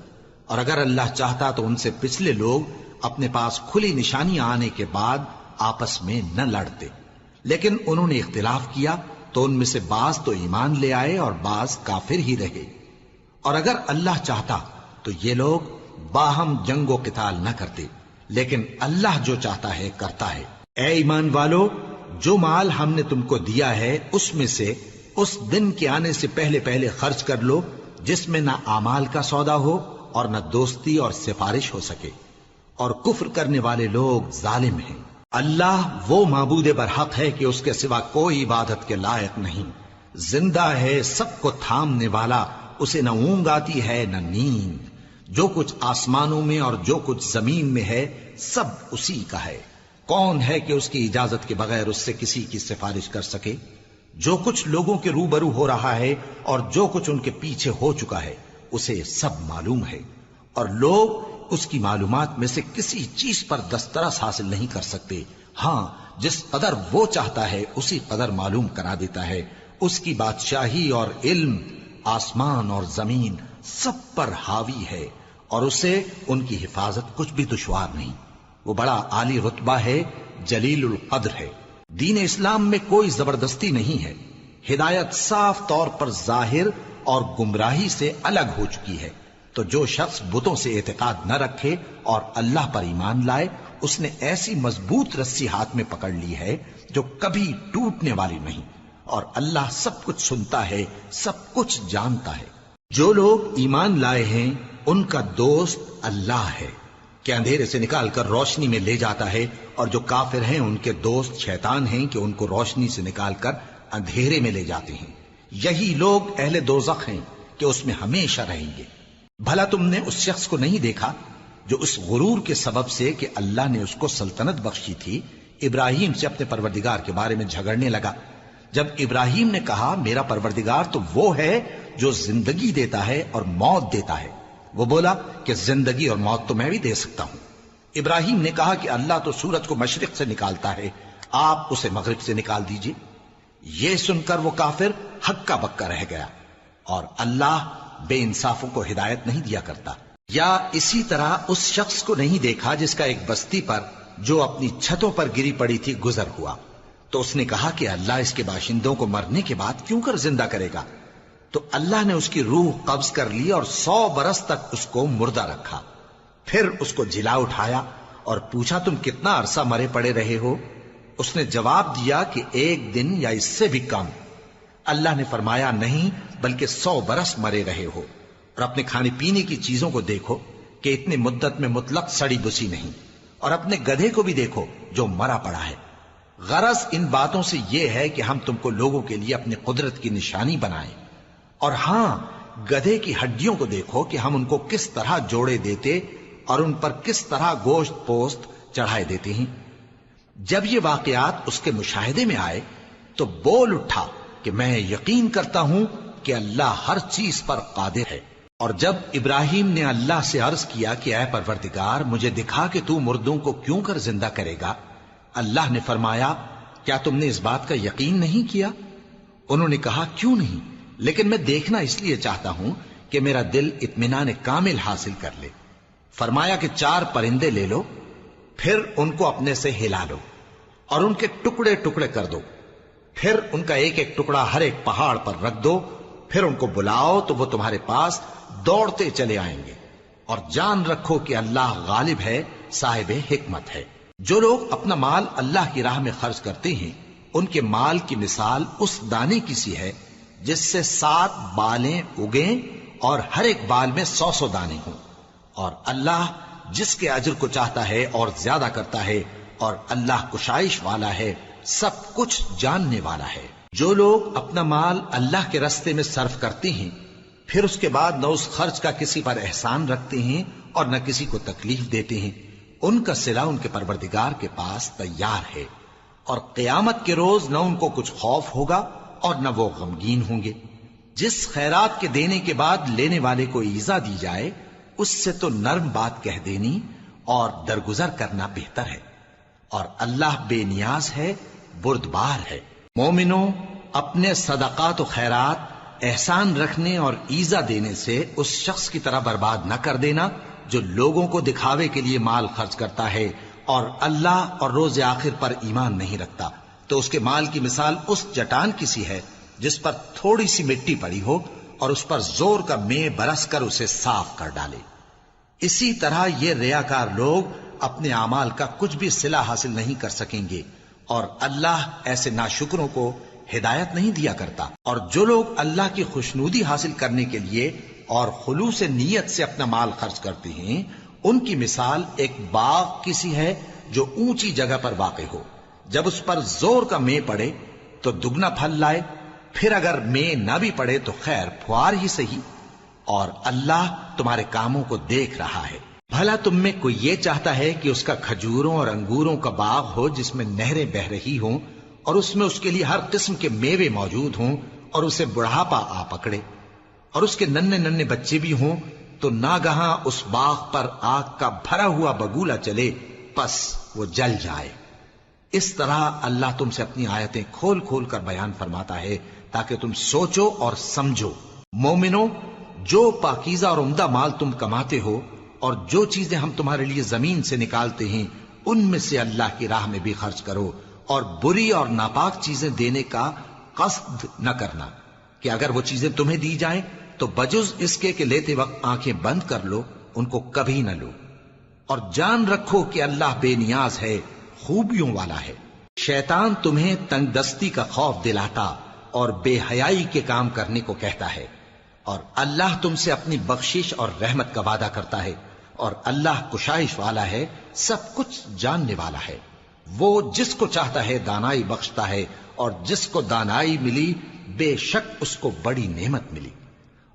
اور اگر اللہ چاہتا تو ان سے پچھلے لوگ اپنے پاس کھلی نشانیاں آنے کے بعد آپس میں نہ لڑتے، لیکن انہوں نے اختلاف کیا تو ان میں سے بعض تو ایمان لے آئے اور بعض کافر ہی رہے۔ اور اگر اللہ چاہتا تو یہ لوگ باہم جنگ و قتال نہ کرتے، لیکن اللہ جو چاہتا ہے کرتا ہے۔ اے ایمان والو، جو مال ہم نے تم کو دیا ہے اس میں سے اس دن کے آنے سے پہلے پہلے خرچ کر لو جس میں نہ اعمال کا سودا ہو اور نہ دوستی اور سفارش ہو سکے، اور کفر کرنے والے لوگ ظالم ہیں۔ اللہ وہ معبود برحق ہے کہ اس کے سوا کوئی عبادت کے لائق نہیں، زندہ ہے، سب کو تھامنے والا، اسے نہ اونگ آتی ہے نہ نیند۔ جو کچھ آسمانوں میں اور جو کچھ زمین میں ہے سب اسی کا ہے۔ کون ہے کہ اس کی اجازت کے بغیر اس سے کسی کی سفارش کر سکے؟ جو کچھ لوگوں کے روبرو ہو رہا ہے اور جو کچھ ان کے پیچھے ہو چکا ہے اسے سب معلوم ہے، اور لوگ اس کی معلومات میں سے کسی چیز پر دسترس حاصل نہیں کر سکتے۔ ہاں جس قدر وہ چاہتا ہے اسی قدر معلوم کرا دیتا ہے۔ اس کی بادشاہی اور علم آسمان اور زمین سب پر حاوی ہے، اور اسے ان کی حفاظت کچھ بھی دشوار نہیں۔ وہ بڑا عالی رتبہ ہے، جلیل القدر ہے۔ دین اسلام میں کوئی زبردستی نہیں ہے، ہدایت صاف طور پر ظاہر اور گمراہی سے الگ ہو چکی ہے۔ تو جو شخص بتوں سے اعتقاد نہ رکھے اور اللہ پر ایمان لائے، اس نے ایسی مضبوط رسی ہاتھ میں پکڑ لی ہے جو کبھی ٹوٹنے والی نہیں، اور اللہ سب کچھ سنتا ہے، سب کچھ جانتا ہے۔ جو لوگ ایمان لائے ہیں ان کا دوست اللہ ہے کہ اندھیرے سے نکال کر روشنی میں لے جاتا ہے، اور جو کافر ہیں ان کے دوست شیطان ہیں کہ ان کو روشنی سے نکال کر اندھیرے میں لے جاتے ہیں۔ یہی لوگ اہل دوزخ ہیں کہ اس میں ہمیشہ رہیں گے۔ بھلا تم نے اس شخص کو نہیں دیکھا جو اس غرور کے سبب سے کہ اللہ نے اس کو سلطنت بخشی تھی ابراہیم سے اپنے پروردگار کے بارے میں جھگڑنے لگا؟ جب ابراہیم نے کہا میرا پروردگار تو وہ ہے جو زندگی دیتا ہے اور موت دیتا ہے، وہ بولا کہ زندگی اور موت تو میں بھی دے سکتا ہوں۔ ابراہیم نے کہا کہ اللہ تو سورج کو مشرق سے نکالتا ہے، آپ اسے مغرب سے نکال دیجئے۔ یہ سن کر وہ کافر ہکا بکا رہ گیا، اور اللہ بے انصافوں کو ہدایت نہیں دیا کرتا۔ یا اسی طرح اس شخص کو نہیں دیکھا جس کا ایک بستی پر جو اپنی چھتوں پر گری پڑی تھی گزر ہوا، تو اس نے کہا کہ اللہ اس کے باشندوں کو مرنے کے بعد کیوں کر زندہ کرے گا؟ تو اللہ نے اس کی روح قبض کر لی اور 100 برس تک اس کو مردہ رکھا، پھر اس کو جلا اٹھایا اور پوچھا تم کتنا عرصہ مرے پڑے رہے ہو؟ اس نے جواب دیا کہ 1 دن یا اس سے بھی کم۔ اللہ نے فرمایا نہیں بلکہ 100 برس مرے رہے ہو، اور اپنے کھانے پینے کی چیزوں کو دیکھو کہ اتنی مدت میں مطلق سڑی بسی نہیں، اور اپنے گدھے کو بھی دیکھو جو مرا پڑا ہے۔ غرض ان باتوں سے یہ ہے کہ ہم تم کو لوگوں کے لیے اپنی قدرت کی نشانی بنائیں، اور ہاں گدھے کی ہڈیوں کو دیکھو کہ ہم ان کو کس طرح جوڑے دیتے اور ان پر کس طرح گوشت پوست چڑھائے دیتے ہیں۔ جب یہ واقعات اس کے مشاہدے میں آئے تو بول اٹھا کہ میں یقین کرتا ہوں کہ اللہ ہر چیز پر قادر ہے۔ اور جب ابراہیم نے اللہ سے عرض کیا کہ اے پروردگار مجھے دکھا کہ تو مردوں کو کیوں کر زندہ کرے گا، اللہ نے فرمایا کیا تم نے اس بات کا یقین نہیں کیا؟ انہوں نے کہا کیوں نہیں، لیکن میں دیکھنا اس لیے چاہتا ہوں کہ میرا دل اطمینان کامل حاصل کر لے۔ فرمایا کہ 4 پرندے لے لو، پھر ان کو اپنے سے ہلا لو اور ان کے ٹکڑے ٹکڑے کر دو، پھر ان کا ایک ایک ٹکڑا ہر ایک پہاڑ پر رکھ دو، پھر ان کو بلاؤ تو وہ تمہارے پاس دوڑتے چلے آئیں گے، اور جان رکھو کہ اللہ غالب ہے، صاحب حکمت ہے۔ جو لوگ اپنا مال اللہ کی راہ میں خرچ کرتے ہیں ان کے مال کی مثال اس دانے کی سی ہے جس سے 7 بالیں اگیں اور ہر ایک بال میں 100 دانے ہوں، اور اللہ جس کے اجر کو چاہتا ہے اور زیادہ کرتا ہے، اور اللہ کشائش والا ہے، سب کچھ جاننے والا ہے۔ جو لوگ اپنا مال اللہ کے راستے میں صرف کرتے ہیں پھر اس کے بعد نہ اس خرچ کا کسی پر احسان رکھتے ہیں اور نہ کسی کو تکلیف دیتے ہیں، ان کا صلہ ان کے پروردگار کے پاس تیار ہے، اور قیامت کے روز نہ ان کو کچھ خوف ہوگا اور نہ وہ غمگین ہوں گے۔ جس خیرات کے دینے کے بعد لینے والے کو ایذا دی جائے اس سے تو نرم بات کہہ دینی اور درگزر کرنا بہتر ہے، اور اللہ بے نیاز ہے، بردبار ہے۔ مومنوں، اپنے صدقات و خیرات احسان رکھنے اور ایذا دینے سے اس شخص کی طرح برباد نہ کر دینا جو لوگوں کو دکھاوے کے لیے مال خرچ کرتا ہے اور اللہ اور روز آخر پر ایمان نہیں رکھتا، تو اس کے مال کی مثال اس چٹان کی سی ہے جس پر تھوڑی سی مٹی پڑی ہو اور اس پر زور کا مے برس کر اسے صاف کر ڈالے۔ اسی طرح یہ ریاکار لوگ اپنے اعمال کا کچھ بھی صلہ حاصل نہیں کر سکیں گے، اور اللہ ایسے ناشکروں کو ہدایت نہیں دیا کرتا۔ اور جو لوگ اللہ کی خوشنودی حاصل کرنے کے لیے اور خلوص نیت سے اپنا مال خرچ کرتے ہیں ان کی مثال ایک باغ کی سی ہے جو اونچی جگہ پر واقع ہو، جب اس پر زور کا مے پڑے تو دگنا پھل لائے، پھر اگر مے نہ بھی پڑے تو خیر پھوار ہی صحیح، اور اللہ تمہارے کاموں کو دیکھ رہا ہے۔ بھلا تم میں کوئی یہ چاہتا ہے کہ اس کا کھجوروں اور انگوروں کا باغ ہو جس میں نہریں بہ رہی ہوں اور اس میں اس کے لیے ہر قسم کے میوے موجود ہوں، اور اسے بڑھاپا آ پکڑے اور اس کے ننھے ننھے بچے بھی ہوں، تو ناگہاں اس باغ پر آگ کا بھرا ہوا بگولا چلے، پس وہ جل جائے۔ اس طرح اللہ تم سے اپنی آیتیں کھول کھول کر بیان فرماتا ہے تاکہ تم سوچو اور سمجھو۔ مومنو، جو پاکیزہ اور عمدہ مال تم کماتے ہو اور جو چیزیں ہم تمہارے لیے زمین سے نکالتے ہیں ان میں سے اللہ کی راہ میں بھی خرچ کرو، اور بری اور ناپاک چیزیں دینے کا قصد نہ کرنا کہ اگر وہ چیزیں تمہیں دی جائیں تو بجز اس کے کہ لیتے وقت آنکھیں بند کر لو ان کو کبھی نہ لو، اور جان رکھو کہ اللہ بے نیاز ہے، خوبیوں والا ہے۔ شیطان تمہیں تنگ دستی کا خوف دلاتا اور بے حیائی کے کام کرنے کو کہتا ہے، اور اللہ تم سے اپنی بخشش اور رحمت کا وعدہ کرتا ہے، اور اللہ کشائش والا ہے، سب کچھ جاننے والا ہے۔ وہ جس کو چاہتا ہے دانائی بخشتا ہے، اور جس کو دانائی ملی بے شک اس کو بڑی نعمت ملی۔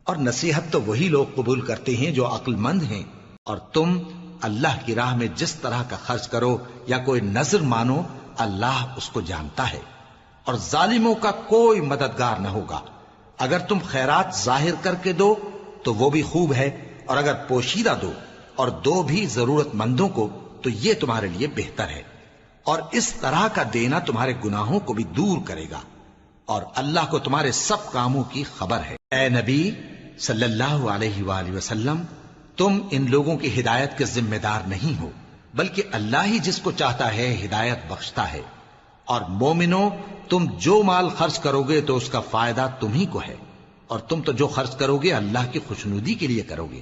اور نصیحت تو وہی لوگ قبول کرتے ہیں جو عقل مند ہیں، اور تم اللہ کی راہ میں جس طرح کا خرچ کرو یا کوئی نذر مانو اللہ اس کو جانتا ہے۔ اور ظالموں کا کوئی مددگار نہ ہوگا۔ اگر تم خیرات ظاہر کر کے دو تو وہ بھی خوب ہے، اور اگر پوشیدہ دو اور دو بھی ضرورت مندوں کو تو یہ تمہارے لیے بہتر ہے، اور اس طرح کا دینا تمہارے گناہوں کو بھی دور کرے گا، اور اللہ کو تمہارے سب کاموں کی خبر ہے۔ اے نبی صلی اللہ علیہ وآلہ وسلم، تم ان لوگوں کی ہدایت کے ذمہ دار نہیں ہو، بلکہ اللہ ہی جس کو چاہتا ہے ہدایت بخشتا ہے۔ اور مومنو، تم جو مال خرچ کرو گے تو اس کا فائدہ تمہیں کو ہے، اور تم تو جو خرچ کرو گے اللہ کی خوشنودی کے لیے کرو گے،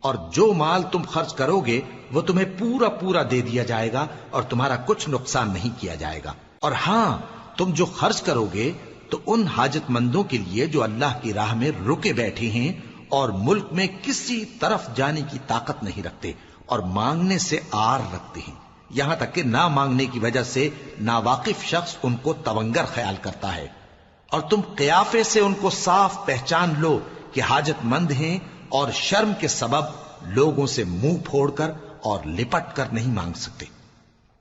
اور جو مال تم خرچ کرو گے وہ تمہیں پورا پورا دے دیا جائے گا، اور تمہارا کچھ نقصان نہیں کیا جائے گا۔ اور ہاں، تم جو خرچ کرو گے تو ان حاجت مندوں کے لیے جو اللہ کی راہ میں رکے بیٹھے ہیں اور ملک میں کسی طرف جانے کی طاقت نہیں رکھتے اور مانگنے سے آر رکھتے ہیں، یہاں تک کہ نہ مانگنے کی وجہ سے ناواقف شخص ان کو تونگر خیال کرتا ہے، اور تم قیافے سے ان کو صاف پہچان لو کہ حاجت مند ہیں، اور شرم کے سبب لوگوں سے منہ پھوڑ کر اور لپٹ کر نہیں مانگ سکتے۔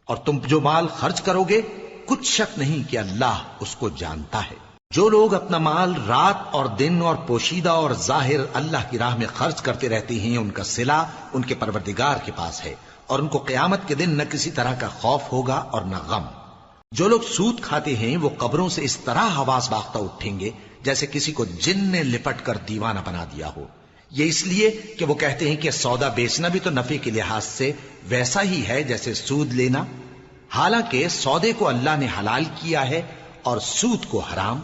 اور تم جو مال خرچ کرو گے کچھ شک نہیں کہ اللہ اس کو جانتا ہے۔ جو لوگ اپنا مال رات اور دن اور پوشیدہ اور ظاہر اللہ کی راہ میں خرچ کرتے رہتے ہیں، ان کا صلہ ان کے پروردگار کے پاس ہے، اور ان کو قیامت کے دن نہ کسی طرح کا خوف ہوگا اور نہ غم۔ جو لوگ سود کھاتے ہیں وہ قبروں سے اس طرح حواس باختہ اٹھیں گے جیسے کسی کو جن نے لپٹ کر دیوانہ بنا دیا ہو، یہ اس لیے کہ وہ کہتے ہیں کہ سودا بیچنا بھی تو نفع کے لحاظ سے ویسا ہی ہے جیسے سود لینا، حالانکہ سودے کو اللہ نے حلال کیا ہے اور سود کو حرام۔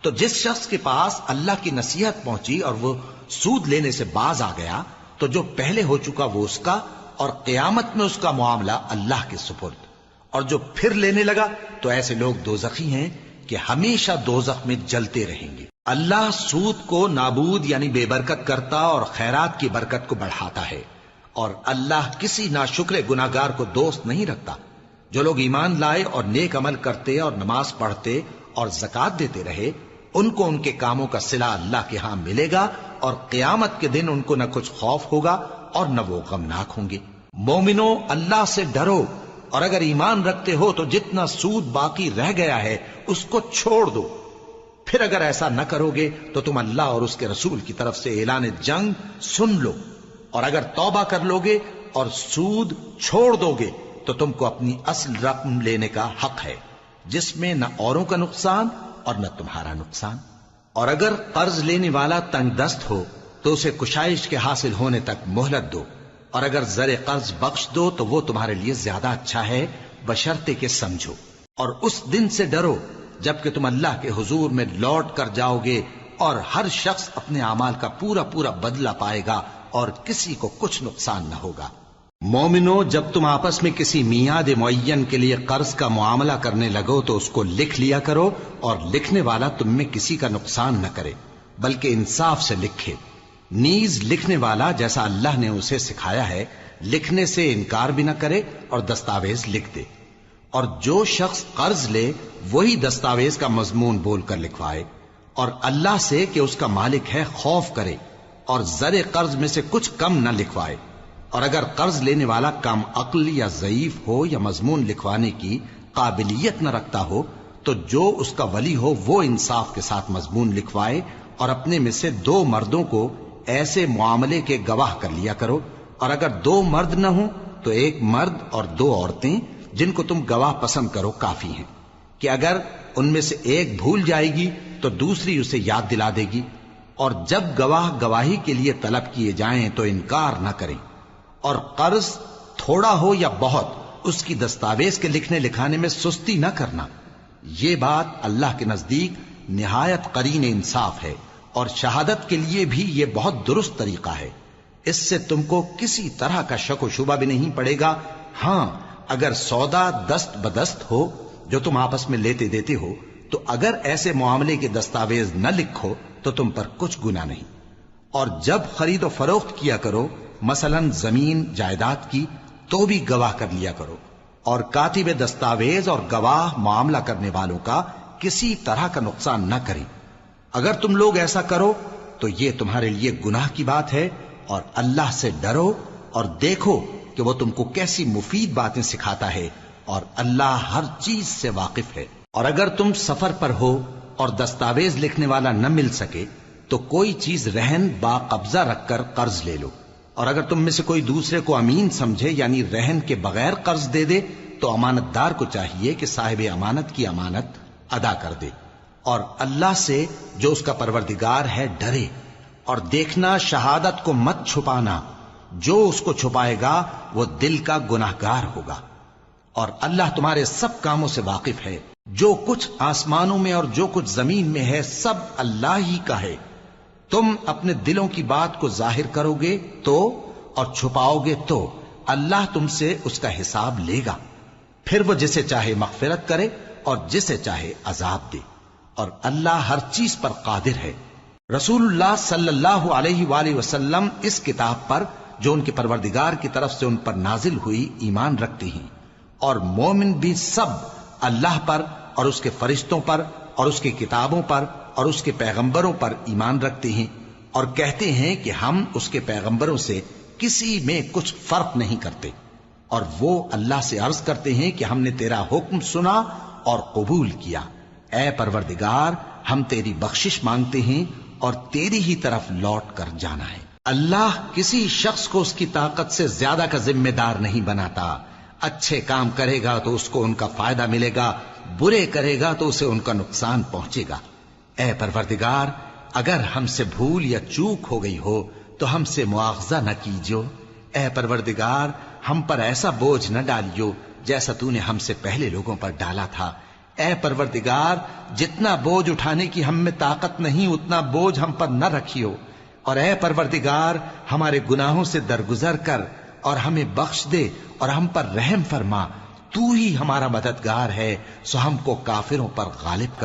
تو جس شخص کے پاس اللہ کی نصیحت پہنچی اور وہ سود لینے سے باز آ گیا تو جو پہلے ہو چکا وہ اس کا، اور قیامت میں اس کا معاملہ اللہ کے سپرد۔ اور جو پھر لینے لگا تو ایسے لوگ دوزخی ہیں کہ ہمیشہ دوزخ میں جلتے رہیں گے۔ اللہ سود کو نابود یعنی بے برکت کرتا اور خیرات کی برکت کو بڑھاتا ہے، اور اللہ کسی ناشکر گناہگار کو دوست نہیں رکھتا۔ جو لوگ ایمان لائے اور نیک عمل کرتے اور نماز پڑھتے اور زکوٰۃ دیتے رہے، ان کو ان کے کاموں کا صلہ اللہ کے ہاں ملے گا، اور قیامت کے دن ان کو نہ کچھ خوف ہوگا اور نہ وہ غمناک ہوں گے۔ مومنو، اللہ سے ڈرو، اور اگر ایمان رکھتے ہو تو جتنا سود باقی رہ گیا ہے اس کو چھوڑ دو۔ پھر اگر ایسا نہ کرو گے تو تم اللہ اور اس کے رسول کی طرف سے اعلان جنگ سن لو، اور اگر توبہ کر لو گے اور سود چھوڑ دو گے تو تم کو اپنی اصل رقم لینے کا حق ہے، جس میں نہ اوروں کا نقصان اور نہ تمہارا نقصان۔ اور اگر قرض لینے والا تنگ دست ہو تو اسے کشائش کے حاصل ہونے تک مہلت دو، اور اگر زر قرض بخش دو تو وہ تمہارے لیے زیادہ اچھا ہے، بشرطے کہ سمجھو۔ اور اس دن سے ڈرو جبکہ تم اللہ کے حضور میں لوٹ کر جاؤ گے، اور ہر شخص اپنے اعمال کا پورا پورا بدلہ پائے گا، اور کسی کو کچھ نقصان نہ ہوگا۔ مومنو، جب تم آپس میں کسی میعاد معین کے لیے قرض کا معاملہ کرنے لگو تو اس کو لکھ لیا کرو، اور لکھنے والا تم میں کسی کا نقصان نہ کرے بلکہ انصاف سے لکھے۔ نیز لکھنے والا جیسا اللہ نے اسے سکھایا ہے لکھنے سے انکار بھی نہ کرے اور دستاویز لکھ دے، اور جو شخص قرض لے وہی دستاویز کا مضمون بول کر لکھوائے، اور اللہ سے کہ اس کا مالک ہے خوف کرے، اور زر قرض میں سے کچھ کم نہ لکھوائے۔ اور اگر قرض لینے والا کم عقل یا ضعیف ہو یا مضمون لکھوانے کی قابلیت نہ رکھتا ہو تو جو اس کا ولی ہو وہ انصاف کے ساتھ مضمون لکھوائے، اور اپنے میں سے 2 مردوں کو ایسے معاملے کے گواہ کر لیا کرو، اور اگر 2 مرد نہ ہوں تو 1 مرد اور 2 عورتیں جن کو تم گواہ پسند کرو کافی ہیں، کہ اگر ان میں سے ایک بھول جائے گی تو دوسری اسے یاد دلا دے گی۔ اور جب گواہ گواہی کے لیے طلب کیے جائیں تو انکار نہ کریں، اور قرض تھوڑا ہو یا بہت اس کی دستاویز کے لکھنے لکھانے میں سستی نہ کرنا۔ یہ بات اللہ کے نزدیک نہایت قرین انصاف ہے، اور شہادت کے لیے بھی یہ بہت درست طریقہ ہے۔ اس سے تم کو کسی طرح کا شک و شبہ بھی نہیں پڑے گا۔ ہاں، اگر سودا دست بدست ہو جو تم آپس میں لیتے دیتے ہو تو اگر ایسے معاملے کے دستاویز نہ لکھو تو تم پر کچھ گناہ نہیں۔ اور جب خرید و فروخت کیا کرو، مثلا زمین جائیداد کی، تو بھی گواہ کر لیا کرو، اور کاتب دستاویز اور گواہ معاملہ کرنے والوں کا کسی طرح کا نقصان نہ کریں۔ اگر تم لوگ ایسا کرو تو یہ تمہارے لیے گناہ کی بات ہے، اور اللہ سے ڈرو اور دیکھو کہ وہ تم کو کیسی مفید باتیں سکھاتا ہے، اور اللہ ہر چیز سے واقف ہے۔ اور اگر تم سفر پر ہو اور دستاویز لکھنے والا نہ مل سکے تو کوئی چیز رہن با قبضہ رکھ کر قرض لے لو، اور اگر تم میں سے کوئی دوسرے کو امین سمجھے یعنی رہن کے بغیر قرض دے دے تو امانت دار کو چاہیے کہ صاحب امانت کی امانت ادا کر دے، اور اللہ سے جو اس کا پروردگار ہے ڈرے، اور دیکھنا شہادت کو مت چھپانا، جو اس کو چھپائے گا وہ دل کا گناہگار ہوگا، اور اللہ تمہارے سب کاموں سے واقف ہے، جو کچھ آسمانوں میں اور جو کچھ زمین میں ہے سب اللہ ہی کا ہے۔ تم اپنے دلوں کی بات کو ظاہر کرو گے تو اور چھپاؤ گے تو اللہ تم سے اس کا حساب لے گا، پھر وہ جسے چاہے مغفرت کرے اور جسے چاہے عذاب دے، اور اللہ ہر چیز پر قادر ہے۔ رسول اللہ صلی اللہ علیہ وآلہ وسلم اس کتاب پر جو ان کے پروردگار کی طرف سے ان پر نازل ہوئی ایمان رکھتے ہیں، اور مومن بھی سب اللہ پر اور اس کے فرشتوں پر اور اس کی کتابوں پر اور اس کے پیغمبروں پر ایمان رکھتے ہیں، اور کہتے ہیں کہ ہم اس کے پیغمبروں سے کسی میں کچھ فرق نہیں کرتے، اور وہ اللہ سے عرض کرتے ہیں کہ ہم نے تیرا حکم سنا اور قبول کیا، اے پروردگار ہم تیری بخشش مانگتے ہیں اور تیری ہی طرف لوٹ کر جانا ہے۔ اللہ کسی شخص کو اس کی طاقت سے زیادہ کا ذمہ دار نہیں بناتا، اچھے کام کرے گا تو اس کو ان کا فائدہ ملے گا، برے کرے گا تو اسے ان کا نقصان پہنچے گا۔ اے پروردگار اگر ہم سے بھول یا چوک ہو گئی ہو تو ہم سے مواخذہ نہ کیجو، اے پروردگار ہم پر ایسا بوجھ نہ ڈالیو جیسا تو نے ہم سے پہلے لوگوں پر ڈالا تھا، اے پروردگار جتنا بوجھ اٹھانے کی ہم میں طاقت نہیں اتنا بوجھ ہم پر نہ رکھیو، اور اے پروردگار ہمارے گناہوں سے درگزر کر اور ہمیں بخش دے اور ہم پر رحم فرما، تو ہی ہمارا مددگار ہے، سو ہم کو کافروں پر غالب کر